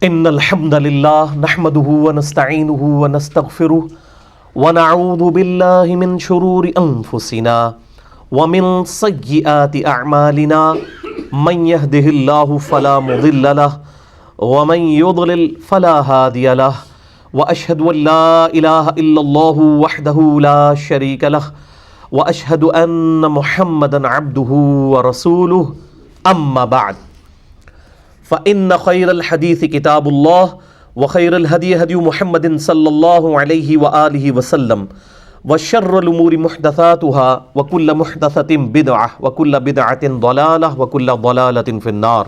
ان الحمد للہ نحمده ونستعینه ونستغفره ونعوذ باللہ من شرور انفسنا ومن سیئات اعمالنا من يهده اللہ فلا مضل له ومن يضلل فلا هادی له واشهد ان لا الہ الا اللہ وحدہ لا شریک له واشهد ان محمدا عبدہ ورسولہ اما بعد فإن خير الحديث كتاب الله وخير الهدي هدي محمد صلى الله عليه وآله وسلم وشر الأمور محدثاتها وكل محدثة بدعة وكل بدعة ضلالة وكل ضلالة في النار.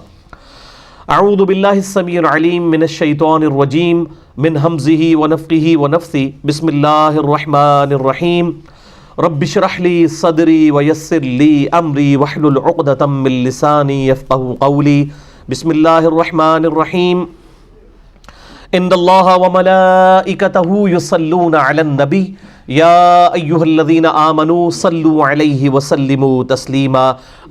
أعوذ بالله السميع العليم من الشيطان الرجيم من همزه ونفخه ونفثه. بسم الله الرحمن الرحيم. رب اشرح لي صدري ويسر لي أمري واحلل عقدة من لساني يفقهوا قولي. بسم اللہ الرحمن الرحیم. ان اللہ وملائکتہ یصلون علی النبی یا ایہا الذین آمنوا صلوا علیہ وسلموا تسلیما.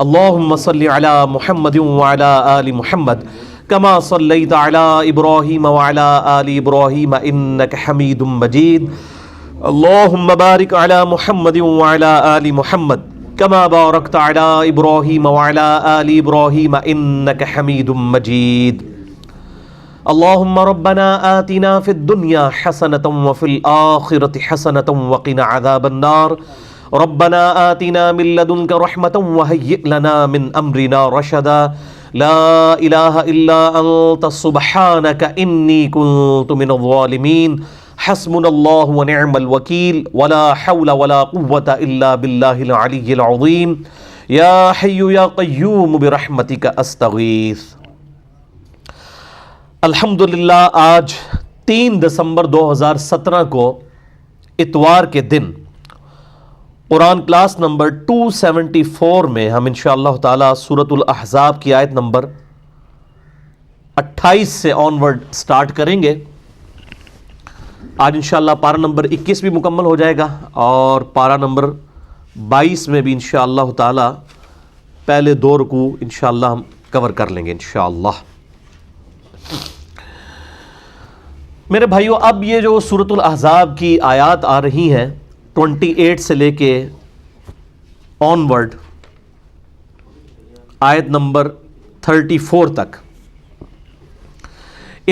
اللہم صل علی محمد وعلی آل محمد کما صلیت علی ابراہیم وعلی آل ابراہیم انک حمید مجید. اللہم بارک علی محمد وعلی آل محمد كما باركت على إبراهيم وعلى آل إبراهيم إنك حميد مجيد. اللهم ربنا آتنا في الدنيا حسنة وفي الآخرة حسنة وقنا عذاب النار. ربنا آتنا من لدنك رحمة وهيئ لنا من أمرنا رشدا. لا إله إلا أنت سبحانك إني كنت من الظالمين. حسبنا اللہ ونعم الوکیل ولا حول ولا قوة الا باللہ العلی العظیم. یا حی یا قیوم برحمتک استغیث. الحمدللہ آج 3 دسمبر 2017 کو اتوار کے دن قرآن کلاس نمبر 274 میں ہم انشاءاللہ تعالی سورۃ الاحزاب کی آیت نمبر 28 سے آنورڈ سٹارٹ کریں گے. آج انشاءاللہ پارہ نمبر 21 بھی مکمل ہو جائے گا اور پارہ نمبر 22 میں بھی انشاءاللہ تعالی پہلے 2 رکوع انشاءاللہ ہم کور کر لیں گے انشاءاللہ. میرے بھائیو، اب یہ جو سورۃ الاحزاب کی آیات آ رہی ہیں 28 سے لے کے آنورڈ آیت نمبر 34 تک،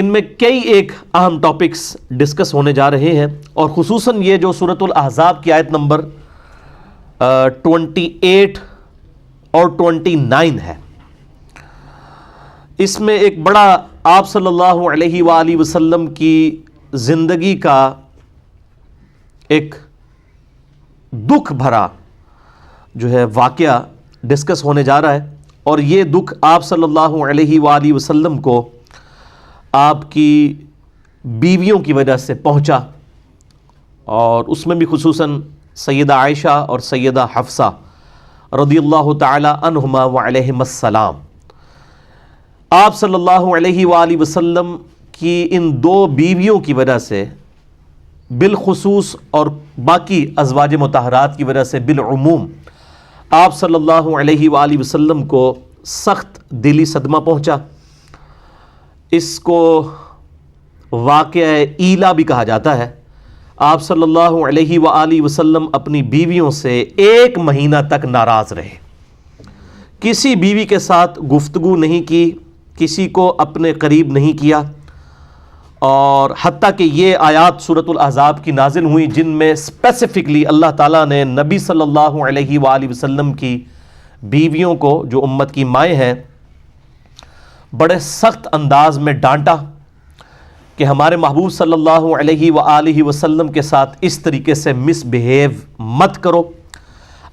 ان میں کئی ایک اہم ٹاپکس ڈسکس ہونے جا رہے ہیں، اور خصوصاً یہ جو سورۃ الاحزاب کی آیت نمبر 28 اور 29 ہے، اس میں ایک بڑا آپ صلی اللہ علیہ وآلہ وسلم کی زندگی کا ایک دکھ بھرا جو ہے واقعہ ڈسکس ہونے جا رہا ہے. اور یہ دکھ آپ صلی اللہ علیہ وآلہ وسلم کو آپ کی بیویوں کی وجہ سے پہنچا، اور اس میں بھی خصوصاً سیدہ عائشہ اور سیدہ حفصہ رضی اللہ تعالی عنہما وعلیہم السلام. آپ صلی اللہ علیہ وآلہ وسلم کی ان 2 بیویوں کی وجہ سے بالخصوص اور باقی ازواج مطہرات کی وجہ سے بالعموم آپ صلی اللہ علیہ وآلہ وسلم کو سخت دلی صدمہ پہنچا. اس کو واقعہ ایلا بھی کہا جاتا ہے. آپ صلی اللہ علیہ وآلہ وسلم اپنی بیویوں سے 1 مہینہ تک ناراض رہے، کسی بیوی کے ساتھ گفتگو نہیں کی، کسی کو اپنے قریب نہیں کیا، اور حتیٰ کہ یہ آیات سورۃ الاحزاب کی نازل ہوئی جن میں اسپیسیفکلی اللہ تعالیٰ نے نبی صلی اللہ علیہ وآلہ وسلم کی بیویوں کو جو امت کی مائیں ہیں بڑے سخت انداز میں ڈانٹا کہ ہمارے محبوب صلی اللہ علیہ وآلہ وسلم کے ساتھ اس طریقے سے مس بیہیو مت کرو.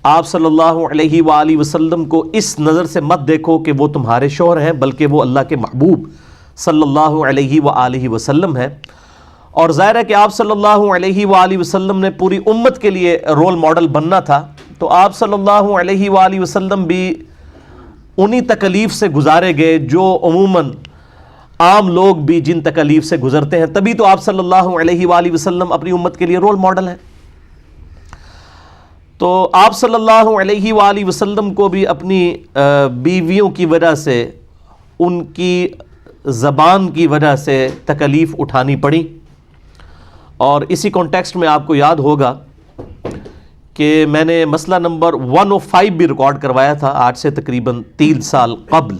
آپ صلی اللہ علیہ وآلہ وسلم کو اس نظر سے مت دیکھو کہ وہ تمہارے شوہر ہیں، بلکہ وہ اللہ کے محبوب صلی اللہ علیہ وآلہ وسلم ہے. اور ظاہر ہے کہ آپ صلی اللہ علیہ وآلہ وسلم نے پوری امت کے لیے رول ماڈل بننا تھا، تو آپ صلی اللہ علیہ وآلہ وسلم بھی انہی تکلیف سے گزارے گئے جو عموماً عام لوگ بھی جن تکلیف سے گزرتے ہیں. تبھی تو آپ صلی اللہ علیہ وآلہ وسلم اپنی امت کے لیے رول ماڈل ہیں. تو آپ صلی اللہ علیہ وآلہ وسلم کو بھی اپنی بیویوں کی وجہ سے ان کی زبان کی وجہ سے تکلیف اٹھانی پڑی، اور اسی کانٹیکسٹ میں آپ کو یاد ہوگا کہ میں نے مسئلہ نمبر 105 بھی ریکارڈ کروایا تھا آج سے تقریباً 3 سال قبل،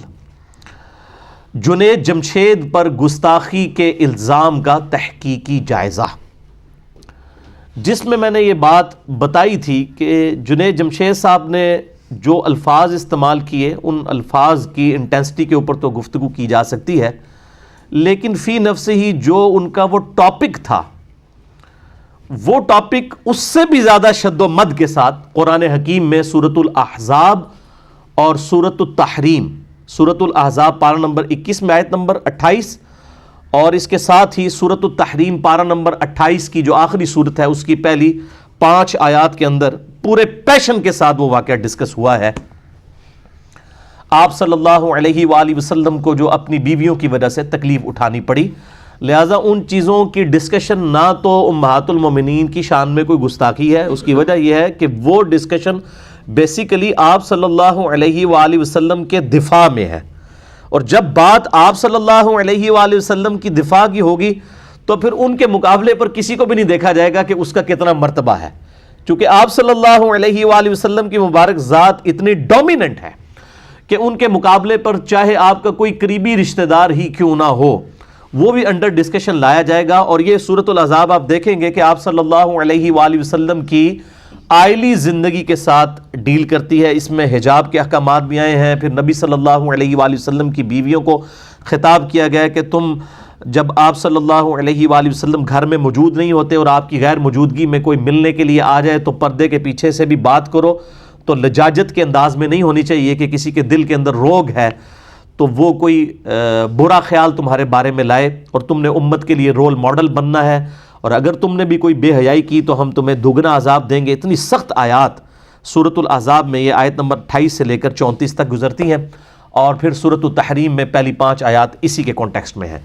جنید جمشید پر گستاخی کے الزام کا تحقیقی جائزہ، جس میں نے یہ بات بتائی تھی کہ جنید جمشید صاحب نے جو الفاظ استعمال کیے ان الفاظ کی انٹینسٹی کے اوپر تو گفتگو کی جا سکتی ہے، لیکن فی نفس ہی جو ان کا وہ ٹاپک تھا، وہ ٹاپک اس سے بھی زیادہ شد و مد کے ساتھ قرآن حکیم میں سورۃ الاحزاب اور سورۃ التحریم، سورۃ الاحزاب پارہ نمبر 21 میں آیت نمبر 28، اور اس کے ساتھ ہی سورۃ التحریم پارہ نمبر 28 کی جو آخری سورت ہے اس کی پہلی 5 آیات کے اندر پورے پیشن کے ساتھ وہ واقعہ ڈسکس ہوا ہے۔ آپ صلی اللہ علیہ وآلہ وسلم کو جو اپنی بیویوں کی وجہ سے تکلیف اٹھانی پڑی، لہٰذا ان چیزوں کی ڈسکشن نہ تو امہات المومنین کی شان میں کوئی گستاخی ہے، اس کی وجہ یہ ہے کہ وہ ڈسکشن بیسیکلی آپ صلی اللہ علیہ وآلہ وسلم کے دفاع میں ہے، اور جب بات آپ صلی اللہ علیہ وآلہ وسلم کی دفاع کی ہوگی تو پھر ان کے مقابلے پر کسی کو بھی نہیں دیکھا جائے گا کہ اس کا کتنا مرتبہ ہے، چونکہ آپ صلی اللہ علیہ وآلہ وسلم کی مبارک ذات اتنی ڈومیننٹ ہے کہ ان کے مقابلے پر چاہے آپ کا کوئی قریبی رشتہ دار ہی کیوں نہ ہو وہ بھی انڈر ڈسکشن لایا جائے گا۔ اور یہ سورۃ الاحزاب آپ دیکھیں گے کہ آپ صلی اللہ علیہ وآلہ وسلم کی آئلی زندگی کے ساتھ ڈیل کرتی ہے، اس میں حجاب کے احکامات بھی آئے ہیں، پھر نبی صلی اللہ علیہ وآلہ وسلم کی بیویوں کو خطاب کیا گیا کہ تم جب آپ صلی اللہ علیہ وآلہ وسلم گھر میں موجود نہیں ہوتے اور آپ کی غیر موجودگی میں کوئی ملنے کے لیے آ جائے تو پردے کے پیچھے سے بھی بات کرو، تو لجاجت کے انداز میں نہیں ہونی چاہیے کہ کسی کے دل کے اندر روگ ہے تو وہ کوئی برا خیال تمہارے بارے میں لائے، اور تم نے امت کے لیے رول ماڈل بننا ہے، اور اگر تم نے بھی کوئی بے حیائی کی تو ہم تمہیں دگنا عذاب دیں گے۔ اتنی سخت آیات سورۃ الاحزاب میں یہ آیت نمبر 28 سے لے کر 34 تک گزرتی ہیں، اور پھر سورۃ التحریم میں پہلی 5 آیات اسی کے کانٹیکسٹ میں ہیں۔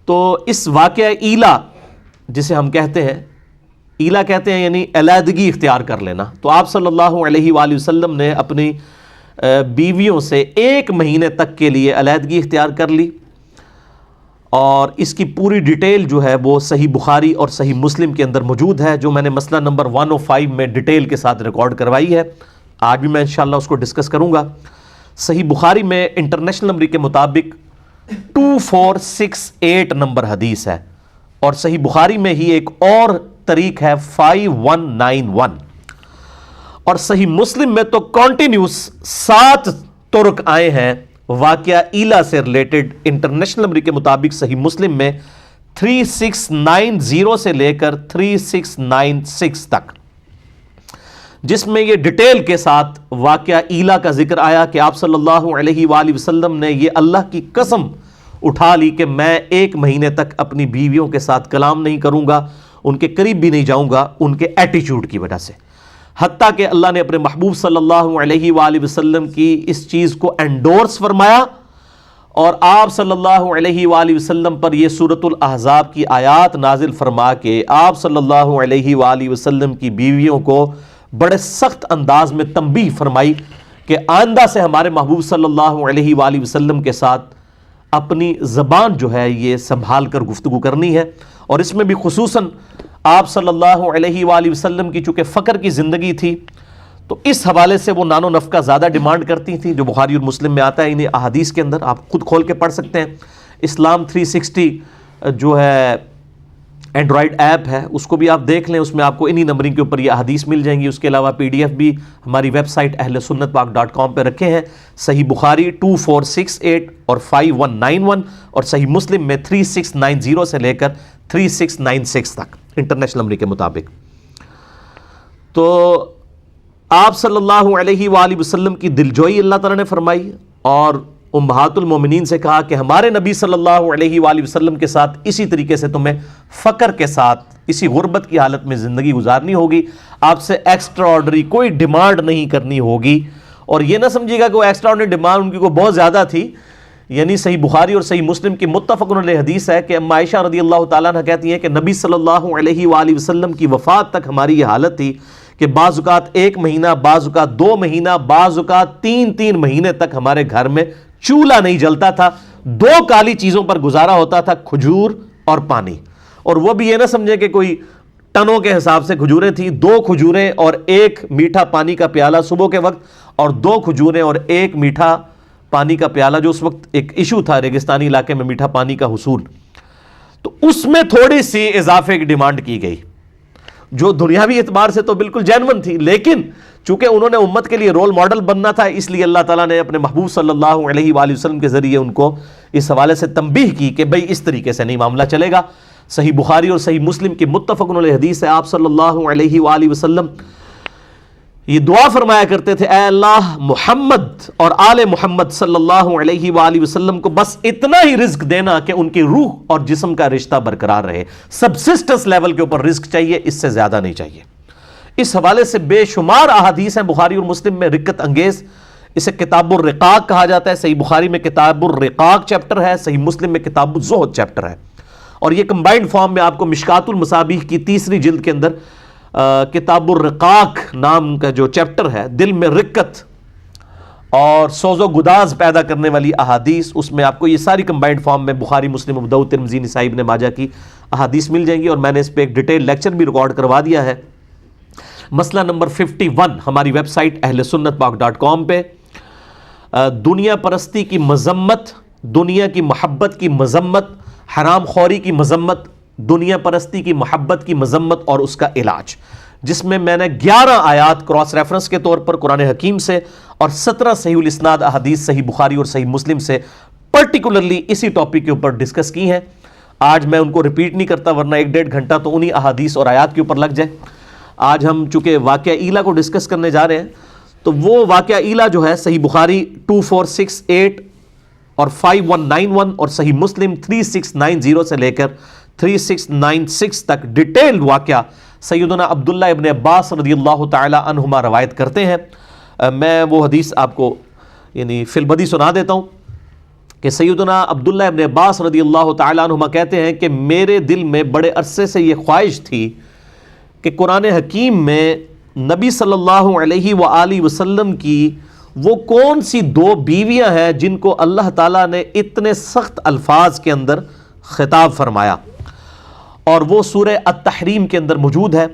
تو اس واقعہ ایلا جسے ہم کہتے ہیں، ایلا کہتے ہیں یعنی علیحدگی اختیار کر لینا، تو آپ صلی اللہ علیہ وآلہ وسلم نے اپنی بیویوں سے 1 مہینے تک کے لیے علیحدگی اختیار کر لی، اور اس کی پوری ڈیٹیل جو ہے وہ صحیح بخاری اور صحیح مسلم کے اندر موجود ہے، جو میں نے مسئلہ نمبر 105 میں ڈیٹیل کے ساتھ ریکارڈ کروائی ہے، آج بھی میں انشاءاللہ اس کو ڈسکس کروں گا۔ صحیح بخاری میں انٹرنیشنل نمبر کے مطابق 2468 نمبر حدیث ہے، اور صحیح بخاری میں ہی ایک اور طریق ہے 5191، اور صحیح مسلم میں تو کنٹینیوس 7 طرق آئے ہیں واقعہ ایلا سے ریلیٹڈ۔ انٹرنیشنل نمبر کے مطابق صحیح مسلم میں 3690 سے لے کر 3696 تک، جس میں یہ ڈیٹیل کے ساتھ واقعہ ایلا کا ذکر آیا کہ آپ صلی اللہ علیہ وآلہ وسلم نے یہ اللہ کی قسم اٹھا لی کہ میں 1 مہینے تک اپنی بیویوں کے ساتھ کلام نہیں کروں گا، ان کے قریب بھی نہیں جاؤں گا ان کے ایٹیچیوڈ کی وجہ سے، حتیٰ کہ اللہ نے اپنے محبوب صلی اللہ علیہ وآلہ وسلم کی اس چیز کو انڈورس فرمایا، اور آپ صلی اللہ علیہ وآلہ وسلم پر یہ سورۃ الاحزاب کی آیات نازل فرما کے آپ صلی اللہ علیہ وآلہ وسلم کی بیویوں کو بڑے سخت انداز میں تنبیہ فرمائی کہ آئندہ سے ہمارے محبوب صلی اللہ علیہ وآلہ وسلم کے ساتھ اپنی زبان جو ہے یہ سنبھال کر گفتگو کرنی ہے، اور اس میں بھی خصوصاً آپ صلی اللہ علیہ وآلہ وسلم کی چونکہ فقر کی زندگی تھی تو اس حوالے سے وہ نان و نفقہ زیادہ ڈیمانڈ کرتی تھیں، جو بخاری اور مسلم میں آتا ہے انہیں احادیث کے اندر، آپ خود کھول کے پڑھ سکتے ہیں۔ اسلام 360 جو ہے اینڈرائڈ ایپ ہے اس کو بھی آپ دیکھ لیں، اس میں آپ کو انہی نمبرنگ کے اوپر یہ احادیث مل جائیں گی، اس کے علاوہ PDF بھی ہماری ویب سائٹ اہلسنتپاک.com پہ رکھے ہیں۔ صحیح بخاری 2468 اور 5191، اور صحیح مسلم میں 3690 سے لے کر 3696 تک انٹرنیشنل نمبر کے مطابق۔ تو آپ صلی اللہ علیہ وآلہ وسلم کی دلجوئی اللہ تعالیٰ نے فرمائی، اور امہات المومنین سے کہا کہ ہمارے نبی صلی اللہ علیہ وآلہ وسلم کے ساتھ اسی طریقے سے تمہیں فقر کے ساتھ اسی غربت کی حالت میں زندگی گزارنی ہوگی، آپ سے ایکسٹرا آرڈنری کوئی ڈیمانڈ نہیں کرنی ہوگی۔ اور یہ نہ سمجھیے گا کہ وہ ایکسٹرا آرڈنری ڈیمانڈ ان کی کوئی بہت زیادہ تھی، یعنی صحیح بخاری اور صحیح مسلم کی متفق علیہ حدیث ہے کہ اما عائشہ رضی اللہ تعالیٰ عنہ کہتی ہیں کہ نبی صلی اللہ علیہ وآلہ وسلم کی وفات تک ہماری یہ حالت تھی کہ بعض اوقات 1 مہینہ، بعض اوقات 2 مہینہ، بعض اوقات 3 مہینے تک ہمارے گھر میں چولہا نہیں جلتا تھا، دو کالی چیزوں پر گزارا ہوتا تھا، کھجور اور پانی. اور وہ بھی یہ نہ سمجھے کہ کوئی ٹنوں کے حساب سے کھجوریں تھیں، 2 کھجوریں اور 1 میٹھا پانی کا پیالہ صبح کے وقت، اور 2 کھجوریں اور 1 میٹھا پانی کا پیالہ، جو اس وقت ایک ایشو تھا ریگستانی علاقے میں میٹھا پانی کا حصول. تو اس میں تھوڑی سی اضافے کی ڈیمانڈ کی گئی جو دنیاوی اعتبار سے تو بالکل جینون تھی، لیکن چونکہ انہوں نے امت کے لیے رول ماڈل بننا تھا، اس لیے اللہ تعالیٰ نے اپنے محبوب صلی اللہ علیہ وآلہ وسلم کے ذریعے ان کو اس حوالے سے تنبیہ کی کہ بھئی اس طریقے سے نہیں معاملہ چلے گا. صحیح بخاری اور صحیح مسلم کی متفق علیہ حدیث ہے، آپ صلی اللہ علیہ وآلہ وسلم یہ دعا فرمایا کرتے تھے، اے اللہ محمد اور آل محمد صلی اللہ علیہ وآلہ وسلم کو بس اتنا ہی رزق دینا کہ ان کی روح اور جسم کا رشتہ برقرار رہے. سبسسٹنس لیول کے اوپر رزق چاہیے، اس سے زیادہ نہیں چاہیے. اس حوالے سے بے شمار احادیث ہیں بخاری اور مسلم میں رقت انگیز. اسے کتاب الرقاق کہا جاتا ہے. صحیح بخاری میں کتاب الرقاق چیپٹر ہے، صحیح مسلم میں کتاب الزہد چیپٹر ہے، اور یہ کمبائنڈ فارم میں آپ کو مشکات المصابیح کی 3 جلد کے اندر کتاب الرقاق نام کا جو چیپٹر ہے، دل میں رقت اور سوز و گداز پیدا کرنے والی احادیث، اس میں آپ کو یہ ساری کمبائنڈ فارم میں بخاری، مسلم، ابو داؤد، ترمذی، نسائی، ابن ماجہ کی احادیث مل جائیں گی. اور میں نے اس پہ ایک ڈیٹیل لیکچر بھی ریکارڈ کروا دیا ہے. مسئلہ نمبر 51 ہماری ویب سائٹ اہلسنتپاک.com پہ دنیا پرستی کی مذمت، دنیا کی محبت کی مذمت، حرام خوری کی مذمت، دنیا پرستی کی محبت کی مذمت اور اس کا علاج، جس میں میں نے 11 آیات کراس ریفرنس کے طور پر قرآن حکیم سے اور 17 صحیح الاسناد احادیث صحیح بخاری اور صحیح مسلم سے پرٹیکولرلی اسی ٹاپک کے اوپر ڈسکس کی ہیں. آج میں ان کو ریپیٹ نہیں کرتا ورنہ 1-1.5 گھنٹہ تو انہی احادیث اور آیات کے اوپر لگ جائے. آج ہم چونکہ واقعہ ایلا کو ڈسکس کرنے جا رہے ہیں، تو وہ واقعہ ایلا جو ہے صحیح بخاری 2468 اور 5191 اور صحیح مسلم 3690 سے لے کر 3696 تک ڈیٹیلڈ واقعہ سیدنا عبداللہ ابن عباس رضی اللہ تعالی عنہما روایت کرتے ہیں. میں وہ حدیث آپ کو یعنی فی البدی سنا دیتا ہوں کہ سیدنا عبداللہ ابن عباس رضی اللہ تعالی عنہما کہتے ہیں کہ میرے دل میں بڑے عرصے سے یہ خواہش تھی کہ قرآن حکیم میں نبی صلی اللہ علیہ وآلہ وسلم کی وہ کون سی 2 بیویاں ہیں جن کو اللہ تعالیٰ نے اتنے سخت الفاظ کے اندر خطاب فرمایا، اور وہ سورہ التحریم کے اندر موجود ہے.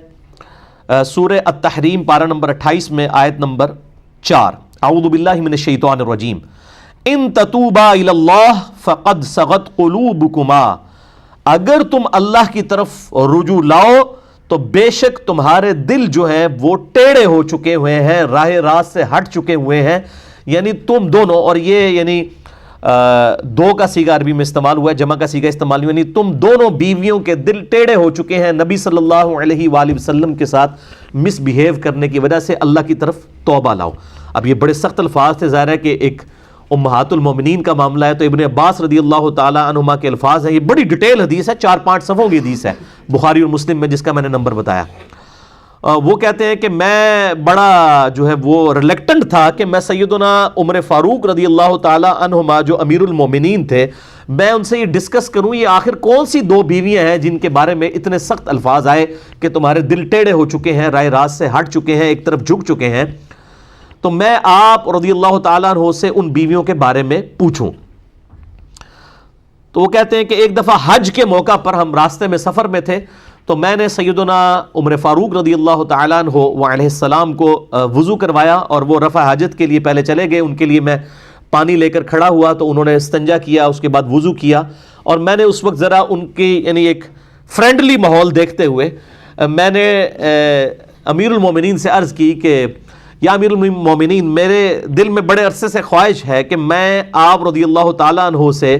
سورہ التحریم پارہ نمبر 28 میں آیت نمبر 4، اعوذ باللہ من الشیطان الرجیم، ان تتوبا الی اللہ فقد صغت قلوبکما، اگر تم اللہ کی طرف رجوع لاؤ تو بے شک تمہارے دل جو ہیں وہ ٹیڑے ہو چکے ہوئے ہیں، راہ راست سے ہٹ چکے ہوئے ہیں. یعنی تم دونوں، اور یہ یعنی 2 کا صیغہ عربی میں استعمال ہوا ہے، جمع کا صیغہ استعمال ہوا، یعنی تم دونوں بیویوں کے دل ٹیڑے ہو چکے ہیں نبی صلی اللہ علیہ وآلہ وسلم کے ساتھ مس بیہیو کرنے کی وجہ سے، اللہ کی طرف توبہ لاؤ. اب یہ بڑے سخت الفاظ تھے، ظاہر ہے کہ ایک امہات المومنین کا معاملہ ہے، تو ابن عباس رضی اللہ تعالی عنہما کے الفاظ ہیں. یہ بڑی ڈیٹیل حدیث ہے، 4-5 صفحوں کی حدیث ہے بخاری اور مسلم میں، جس کا میں نے نمبر بتایا. وہ کہتے ہیں کہ میں بڑا جو ہے وہ ریلیکٹنٹ تھا کہ میں سیدنا عمر فاروق رضی اللہ تعالی عنہما جو امیر المومنین تھے، میں ان سے یہ ڈسکس کروں یہ آخر کون سی 2 بیویاں ہیں جن کے بارے میں اتنے سخت الفاظ آئے کہ تمہارے دل ٹیڑے ہو چکے ہیں، راہ راست سے ہٹ چکے ہیں، ایک طرف جھک چکے ہیں. تو میں آپ رضی اللہ تعالیٰ عنہ سے ان بیویوں کے بارے میں پوچھوں. تو وہ کہتے ہیں کہ ایک دفعہ حج کے موقع پر ہم راستے میں سفر میں تھے، تو میں نے سیدنا عمر فاروق رضی اللہ تعالیٰ عنہ وعلیہ السلام کو وضو کروایا، اور وہ رفع حاجت کے لیے پہلے چلے گئے. ان کے لیے میں پانی لے کر کھڑا ہوا تو انہوں نے استنجا کیا، اس کے بعد وضو کیا، اور میں نے اس وقت ذرا ان کی یعنی ایک فرینڈلی ماحول دیکھتے ہوئے میں نے امیر المومنین سے عرض کی کہ یا امیر المومنین، میرے دل میں بڑے عرصے سے خواہش ہے کہ میں آپ رضی اللہ تعالیٰ عنہ سے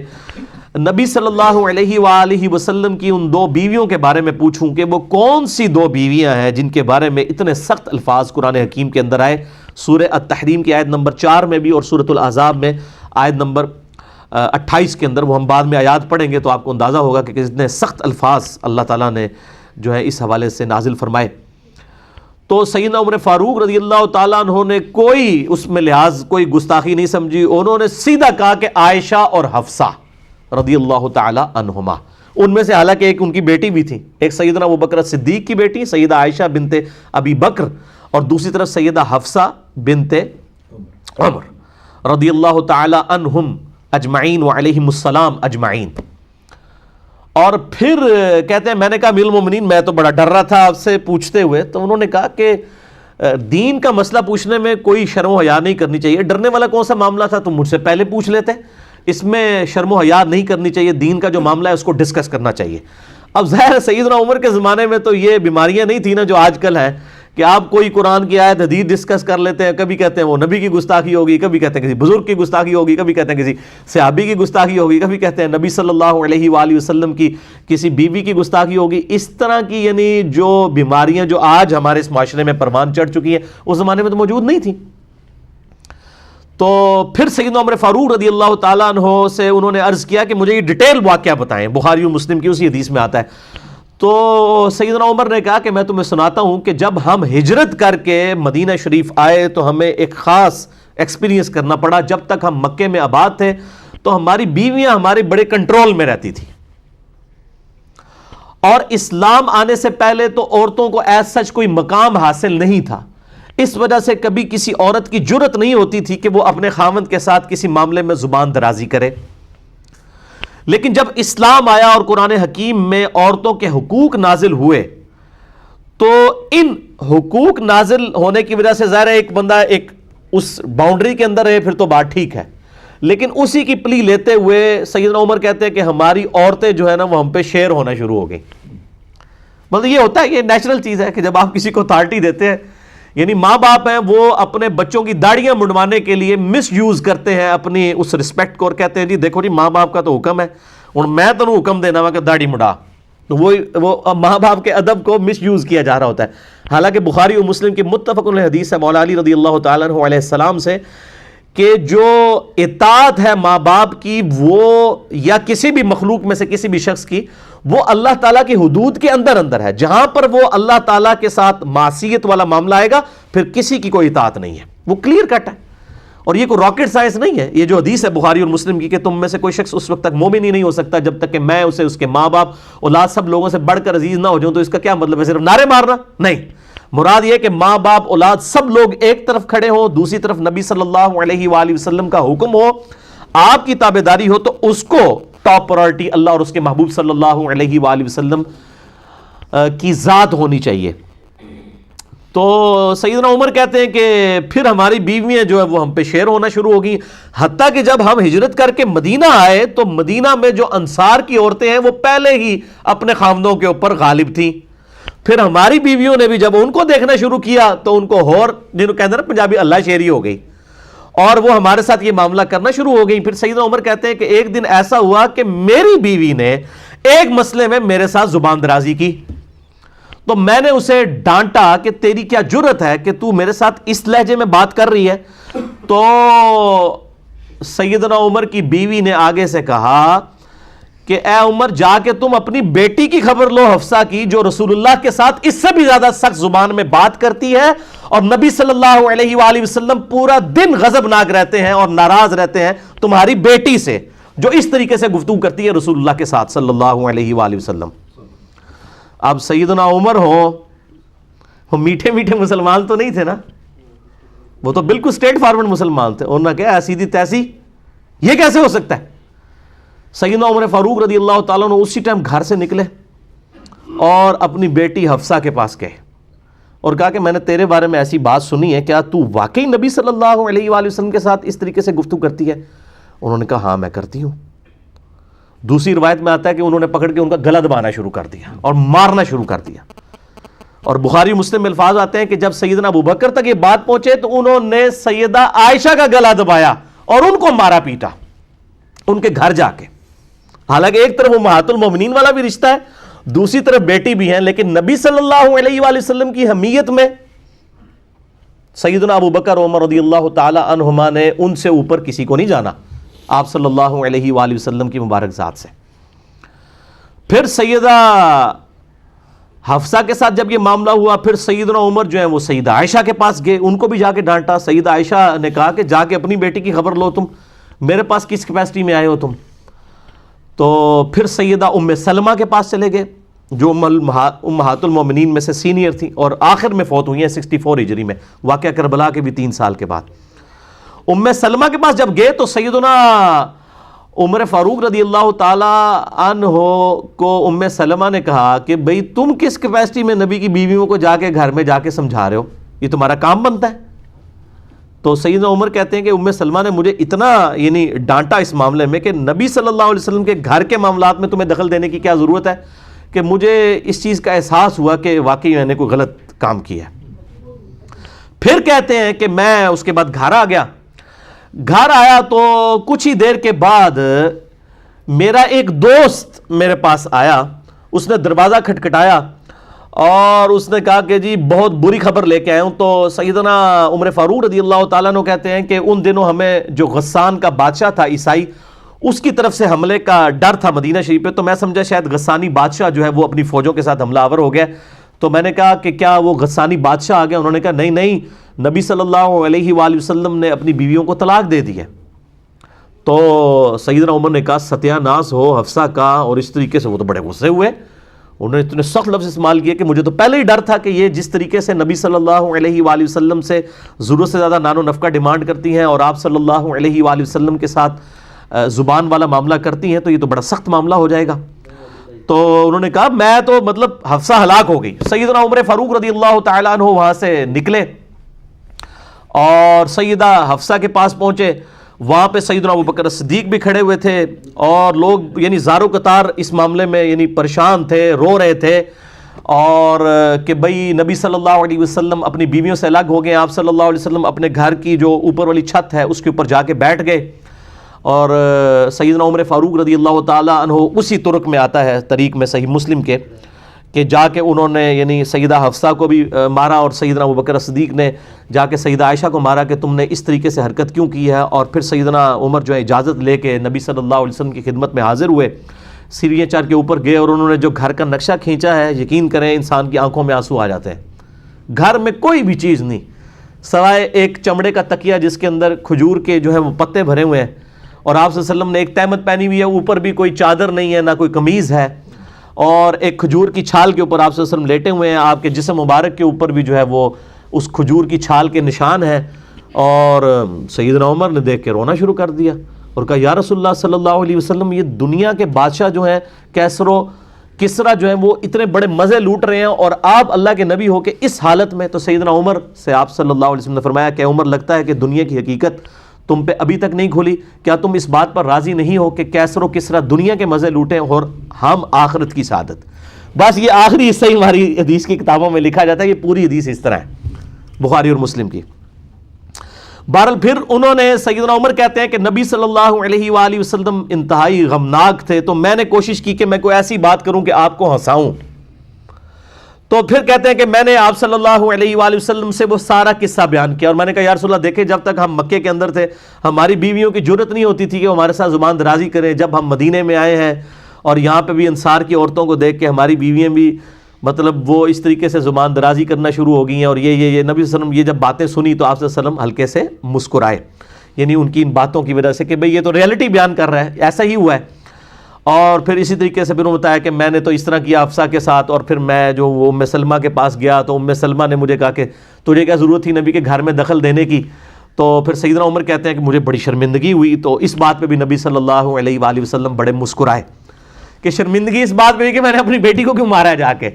نبی صلی اللہ علیہ وآلہ وسلم کی ان 2 بیویوں کے بارے میں پوچھوں کہ وہ کون سی 2 بیویاں ہیں جن کے بارے میں اتنے سخت الفاظ قرآن حکیم کے اندر آئے. سورہ التحریم کی آیت نمبر 4 میں بھی اور سورۃ الاحزاب میں آیت نمبر 28 کے اندر. وہ ہم بعد میں آیات پڑھیں گے تو آپ کو اندازہ ہوگا کہ کتنے سخت الفاظ اللہ تعالیٰ نے جو ہے اس حوالے سے نازل فرمائے. تو سیدنا عمر فاروق رضی اللہ تعالیٰ عنہ نے کوئی اس میں لحاظ، کوئی گستاخی نہیں سمجھی. انہوں نے سیدھا کہا کہ عائشہ اور حفصہ رضی اللہ تعالی عنہما، ان میں سے حالانکہ ایک ان کی بیٹی بھی تھی، ایک سیدنا ابوبکر صدیق کی بیٹی سیدہ عائشہ بنت ابی بکر، اور دوسری طرف سیدہ حفصہ بنت عمر رضی اللہ تعالی عنہم اجمعین وعلیہم السلام اجمعین. اور پھر کہتے ہیں میں نے کہا امیر المومنین میں تو بڑا ڈر رہا تھا آپ سے پوچھتے ہوئے. تو انہوں نے کہا کہ دین کا مسئلہ پوچھنے میں کوئی شرم و حیا نہیں کرنی چاہیے. ڈرنے والا کون سا معاملہ تھا؟ تم مجھ سے پہلے پوچھ لیتے. اس میں شرم و حیا نہیں کرنی چاہیے. دین کا جو معاملہ ہے اس کو ڈسکس کرنا چاہیے. اب ظاہر سیدنا عمر کے زمانے میں تو یہ بیماریاں نہیں تھیں نا جو آج کل ہیں کہ آپ کوئی قرآن کی آیت حدیث ڈسکس کر لیتے ہیں. کبھی کہتے ہیں وہ نبی کی گستاخی ہوگی, کبھی کہتے ہیں کسی بزرگ کی گستاخی ہوگی, کبھی کہتے ہیں کسی صحابی کی گستاخی ہوگی, کبھی کہتے ہیں نبی صلی اللہ علیہ وآلہ وسلم کی کسی بیوی کی گستاخی ہوگی. اس طرح کی یعنی جو بیماریاں جو آج ہمارے اس معاشرے میں پروان چڑھ چکی ہیں اس زمانے میں تو موجود نہیں تھیں. تو پھر سیدنا عمر فاروق رضی اللہ تعالیٰ عنہ سے انہوں نے عرض کیا کہ مجھے یہ ڈیٹیل واقعہ بتائیں. بخاری و مسلم کی اسی حدیث میں آتا ہے. تو سیدنا عمر نے کہا کہ میں تمہیں سناتا ہوں کہ جب ہم ہجرت کر کے مدینہ شریف آئے تو ہمیں ایک خاص ایکسپیرینس کرنا پڑا. جب تک ہم مکے میں آباد تھے تو ہماری بیویاں ہمارے بڑے کنٹرول میں رہتی تھی, اور اسلام آنے سے پہلے تو عورتوں کو ایز سچ کوئی مقام حاصل نہیں تھا. اس وجہ سے کبھی کسی عورت کی جرت نہیں ہوتی تھی کہ وہ اپنے خاوند کے ساتھ کسی معاملے میں زبان درازی کرے. لیکن جب اسلام آیا اور قرآن حکیم میں عورتوں کے حقوق نازل ہوئے تو ان حقوق نازل ہونے کی وجہ سے ظاہر ہے ایک بندہ ایک اس باؤنڈری کے اندر ہے پھر تو بات ٹھیک ہے, لیکن اسی کی پلی لیتے ہوئے سیدنا عمر کہتے ہیں کہ ہماری عورتیں جو ہے نا وہ ہم پہ شیر ہونا شروع ہو گئی. مطلب یہ ہوتا ہے, یہ نیچرل چیز ہے کہ جب آپ کسی کو اتھارٹی دیتے ہیں, یعنی ماں باپ ہیں وہ اپنے بچوں کی داڑیاں منڈوانے کے لیے مس یوز کرتے ہیں اپنی اس رسپیکٹ کو, اور کہتے ہیں جی دیکھو جی ماں باپ کا تو حکم ہے, اور میں تو حکم دینا ہوا کہ داڑھی مڈا. تو وہ ماں باپ کے ادب کو مس یوز کیا جا رہا ہوتا ہے. حالانکہ بخاری و مسلم کی متفق علیہ حدیث ہے مولا علی رضی اللہ تعالیٰ عنہ علیہ السلام سے کہ جو اطاعت ہے ماں باپ کی وہ یا کسی بھی مخلوق میں سے کسی بھی شخص کی, وہ اللہ تعالیٰ کی حدود کے اندر اندر ہے. جہاں پر وہ اللہ تعالیٰ کے ساتھ معصیت والا معاملہ آئے گا پھر کسی کی کوئی اطاعت نہیں ہے. وہ کلیئر کٹ ہے, اور یہ کوئی راکٹ سائنس نہیں ہے. یہ جو حدیث ہے بخاری اور مسلم کی کہ تم میں سے کوئی شخص اس وقت تک مومن ہی نہیں ہو سکتا جب تک کہ میں اسے اس کے ماں باپ اولاد سب لوگوں سے بڑھ کر عزیز نہ ہو جاؤں. تو اس کا کیا مطلب ہے صرف نعرے مارنا؟ نہیں, مراد یہ کہ ماں باپ اولاد سب لوگ ایک طرف کھڑے ہوں, دوسری طرف نبی صلی اللہ علیہ وآلہ وسلم کا حکم ہو, آپ کی تابعداری ہو, تو اس کو ٹاپ پرائورٹی اللہ اور اس کے محبوب صلی اللہ علیہ وآلہ وسلم کی ذات ہونی چاہیے. تو سیدنا عمر کہتے ہیں کہ پھر ہماری بیویاں جو ہے وہ ہم پہ شیر ہونا شروع ہو گئی, حتیٰ کہ جب ہم ہجرت کر کے مدینہ آئے تو مدینہ میں جو انصار کی عورتیں ہیں وہ پہلے ہی اپنے خاوندوں کے اوپر غالب تھیں. پھر ہماری بیویوں نے بھی جب ان کو دیکھنا شروع کیا تو ان کو ہور جنہوں کہتے ہیں نا پنجابی اللہ شیری ہو گئی, اور وہ ہمارے ساتھ یہ معاملہ کرنا شروع ہو گئی. پھر سیدنا عمر کہتے ہیں کہ ایک دن ایسا ہوا کہ میری بیوی نے ایک مسئلے میں میرے ساتھ زبان درازی کی, تو میں نے اسے ڈانٹا کہ تیری کیا جرت ہے کہ تو میرے ساتھ اس لہجے میں بات کر رہی ہے. تو سیدنا عمر کی بیوی نے آگے سے کہا کہ اے عمر جا کے تم اپنی بیٹی کی خبر لو حفصہ کی, جو رسول اللہ کے ساتھ اس سے بھی زیادہ سخت زبان میں بات کرتی ہے, اور نبی صلی اللہ علیہ وآلہ وسلم پورا دن غضبناک رہتے ہیں اور ناراض رہتے ہیں تمہاری بیٹی سے جو اس طریقے سے گفتگو کرتی ہے رسول اللہ کے ساتھ صلی اللہ علیہ وآلہ وسلم. اب سیدنا عمر وہ میٹھے میٹھے مسلمان تو نہیں تھے نا, وہ تو بالکل اسٹریٹ فارورڈ مسلمان تھے. انہوں نے کہا سیدھی تیسی یہ کیسے ہو سکتا ہے. سیدنا عمر فاروق رضی اللہ تعالیٰ عنہ اسی ٹائم گھر سے نکلے اور اپنی بیٹی حفصہ کے پاس گئے اور کہا کہ میں نے تیرے بارے میں ایسی بات سنی ہے, کیا تو واقعی نبی صلی اللہ علیہ وآلہ وسلم کے ساتھ اس طریقے سے گفتگو کرتی ہے؟ انہوں نے کہا ہاں میں کرتی ہوں. دوسری روایت میں آتا ہے کہ انہوں نے پکڑ کے ان کا گلا دبانا شروع کر دیا اور مارنا شروع کر دیا. اور بخاری مسلم میں الفاظ آتے ہیں کہ جب سیدنا ابوبکر تک یہ بات پہنچے تو انہوں نے سیدہ عائشہ کا گلا دبایا اور ان کو مارا پیٹا ان کے گھر جا کے. حالانکہ ایک طرف امہات المومنین والا بھی رشتہ ہے, دوسری طرف بیٹی بھی ہیں, لیکن نبی صلی اللہ علیہ وآلہ وسلم کی حمیت میں سیدنا ابوبکر عمر رضی اللہ تعالی عنہما نے ان سے اوپر کسی کو نہیں جانا آپ صلی اللہ علیہ وآلہ وسلم کی مبارک ذات سے. پھر سیدہ حفصہ کے ساتھ جب یہ معاملہ ہوا, پھر سیدنا عمر جو ہیں وہ سیدہ عائشہ کے پاس گئے, ان کو بھی جا کے ڈانٹا. سیدہ عائشہ نے کہا کہ جا کے اپنی بیٹی کی خبر لو, تم میرے پاس کس کیپیسٹی میں آئے ہو تم. تو پھر سیدہ ام سلمہ کے پاس چلے گئے جو امہات المومنین میں سے سینئر تھیں اور آخر میں فوت ہوئی ہیں 64 ہجری میں, واقعہ کربلا کے بھی 3 سال کے بعد. ام سلمہ کے پاس جب گئے تو سیدنا عمر فاروق رضی اللہ تعالی عنہ کو ام سلمہ نے کہا کہ بھئی تم کس کیپیسٹی میں نبی کی بیویوں کو جا کے گھر میں جا کے سمجھا رہے ہو، یہ تمہارا کام بنتا ہے؟ تو سیدنا عمر کہتے ہیں کہ ام سلمہ نے مجھے اتنا ڈانٹا اس معاملے میں کہ نبی صلی اللہ علیہ وسلم کے گھر کے معاملات میں تمہیں دخل دینے کی کیا ضرورت ہے، کہ مجھے اس چیز کا احساس ہوا کہ واقعی میں نے کوئی غلط کام کیا ہے۔ پھر کہتے ہیں کہ میں اس کے بعد گھر آ گیا، گھر آیا تو کچھ ہی دیر کے بعد میرا ایک دوست میرے پاس آیا، اس نے دروازہ کھٹکھٹایا اور اس نے کہا کہ جی بہت بری خبر لے کے آیا ہوں۔ تو سیدنا عمر فاروق رضی اللہ تعالیٰ عنہ کہتے ہیں کہ ان دنوں ہمیں جو غسان کا بادشاہ تھا عیسائی، اس کی طرف سے حملے کا ڈر تھا مدینہ شریف پہ، تو میں سمجھا شاید غسانی بادشاہ جو ہے وہ اپنی فوجوں کے ساتھ حملہ آور ہو گیا۔ تو میں نے کہا کہ کیا وہ غسانی بادشاہ آ گیا؟ انہوں نے کہا نہیں نہیں، نبی صلی اللہ علیہ وآلہ وسلم نے اپنی بیویوں کو طلاق دے دی ہے۔ تو سیدنا عمر نے کہا ستیہ ناس ہو حفصہ کا، اور اس طریقے سے وہ تو بڑے غصے ہوئے، انہوں نے اتنے سخت لفظ استعمال کیے کہ مجھے تو پہلے ہی ڈر تھا کہ یہ جس طریقے سے نبی صلی اللہ علیہ وآلہ وسلم سے ضرورت سے زیادہ نان و نفقہ ڈیمانڈ کرتی ہیں اور آپ صلی اللہ علیہ وآلہ وسلم کے ساتھ زبان والا معاملہ کرتی ہیں، تو یہ تو بڑا سخت معاملہ ہو جائے گا۔ تو انہوں نے کہا میں تو مطلب حفصہ ہلاک ہو گئی۔ سیدنا عمر فاروق رضی اللہ تعالیٰ عنہ وہاں سے نکلے اور سیدہ حفصہ کے پاس پہنچے، وہاں پہ سیدنا ابوبکر صدیق بھی کھڑے ہوئے تھے اور لوگ زارو قطار اس معاملے میں پریشان تھے، رو رہے تھے، اور کہ بھئی نبی صلی اللہ علیہ وسلم اپنی بیویوں سے الگ ہو گئے۔ آپ صلی اللہ علیہ وسلم اپنے گھر کی جو اوپر والی چھت ہے اس کے اوپر جا کے بیٹھ گئے، اور سیدنا عمر فاروق رضی اللہ تعالیٰ عنہ اسی طرق میں آتا ہے طریق میں صحیح مسلم کے کہ جا کے انہوں نے سیدہ حفصہ کو بھی مارا، اور سیدنا ابوبکر صدیق نے جا کے سیدہ عائشہ کو مارا کہ تم نے اس طریقے سے حرکت کیوں کی ہے۔ اور پھر سیدنا عمر جو ہے اجازت لے کے نبی صلی اللہ علیہ وسلم کی خدمت میں حاضر ہوئے، سیڑھیاں چڑھ کے اوپر گئے اور انہوں نے جو گھر کا نقشہ کھینچا ہے، یقین کریں انسان کی آنکھوں میں آنسو آ جاتے ہیں۔ گھر میں کوئی بھی چیز نہیں سوائے ایک چمڑے کا تکیہ جس کے اندر کھجور کے جو ہے وہ پتے بھرے ہوئے ہیں، اور آپ صلی اللہ علیہ وسلم نے ایک تہمت پہنی ہوئی ہے، اوپر بھی کوئی چادر نہیں ہے، نہ کوئی قمیض ہے، اور ایک کھجور کی چھال کے اوپر آپ صلی اللہ علیہ وسلم لیٹے ہوئے ہیں، آپ کے جسم مبارک کے اوپر بھی جو ہے وہ اس کھجور کی چھال کے نشان ہیں۔ اور سیدنا عمر نے دیکھ کے رونا شروع کر دیا اور کہا یا رسول اللہ صلی اللہ علیہ وسلم، یہ دنیا کے بادشاہ جو ہیں کیسر و کسرا جو ہیں وہ اتنے بڑے مزے لوٹ رہے ہیں، اور آپ اللہ کے نبی ہو کے اس حالت میں۔ تو سیدنا عمر سے آپ صلی اللہ علیہ وسلم نے فرمایا کہ عمر لگتا ہے کہ دنیا کی حقیقت تم پہ ابھی تک نہیں کھلی، کیا تم اس بات پر راضی نہیں ہو کہ کیسر و کسرا دنیا کے مزے لوٹیں اور ہم آخرت کی سعادت؟ بس یہ آخری حصہ ہی ہماری حدیث کی کتابوں میں لکھا جاتا ہے، یہ پوری حدیث اس طرح ہے بخاری اور مسلم کی۔ بہرحال پھر انہوں نے سیدنا عمر کہتے ہیں کہ نبی صلی اللہ علیہ وآلہ وسلم انتہائی غمناک تھے، تو میں نے کوشش کی کہ میں کوئی ایسی بات کروں کہ آپ کو ہنساؤں۔ تو پھر کہتے ہیں کہ میں نے آپ صلی اللہ علیہ وآلہ وسلم سے وہ سارا قصہ بیان کیا، اور میں نے کہا یا رسول اللہ دیکھیں جب تک ہم مکے کے اندر تھے ہماری بیویوں کی جرت نہیں ہوتی تھی کہ وہ ہمارے ساتھ زبان درازی کریں، جب ہم مدینے میں آئے ہیں اور یہاں پہ بھی انصار کی عورتوں کو دیکھ کے ہماری بیویاں بھی مطلب وہ اس طریقے سے زبان درازی کرنا شروع ہو گئی ہیں، اور یہ نبی صلی اللہ علیہ وسلم یہ جب باتیں سنی تو آپ صلی اللہ علیہ وسلم ہلکے سے مسکرائے، ان کی ان باتوں کی وجہ سے کہ بھئی یہ تو ریئلٹی بیان کر رہا ہے، ایسا ہی ہوا ہے۔ اور پھر اسی طریقے سے پھر انہوں نے بتایا کہ میں نے تو اس طرح کیا حفصہ کے ساتھ، اور پھر میں جو وہ ام سلمہ کے پاس گیا تو ام سلمہ نے مجھے کہا کہ تجھے کیا ضرورت تھی نبی کے گھر میں دخل دینے کی؟ تو پھر سیدنا عمر کہتے ہیں کہ مجھے بڑی شرمندگی ہوئی، تو اس بات پہ بھی نبی صلی اللہ علیہ وآلہ وسلم بڑے مسکرائے کہ شرمندگی اس بات پہ بھی کہ میں نے اپنی بیٹی کو کیوں مارا ہے جا کے،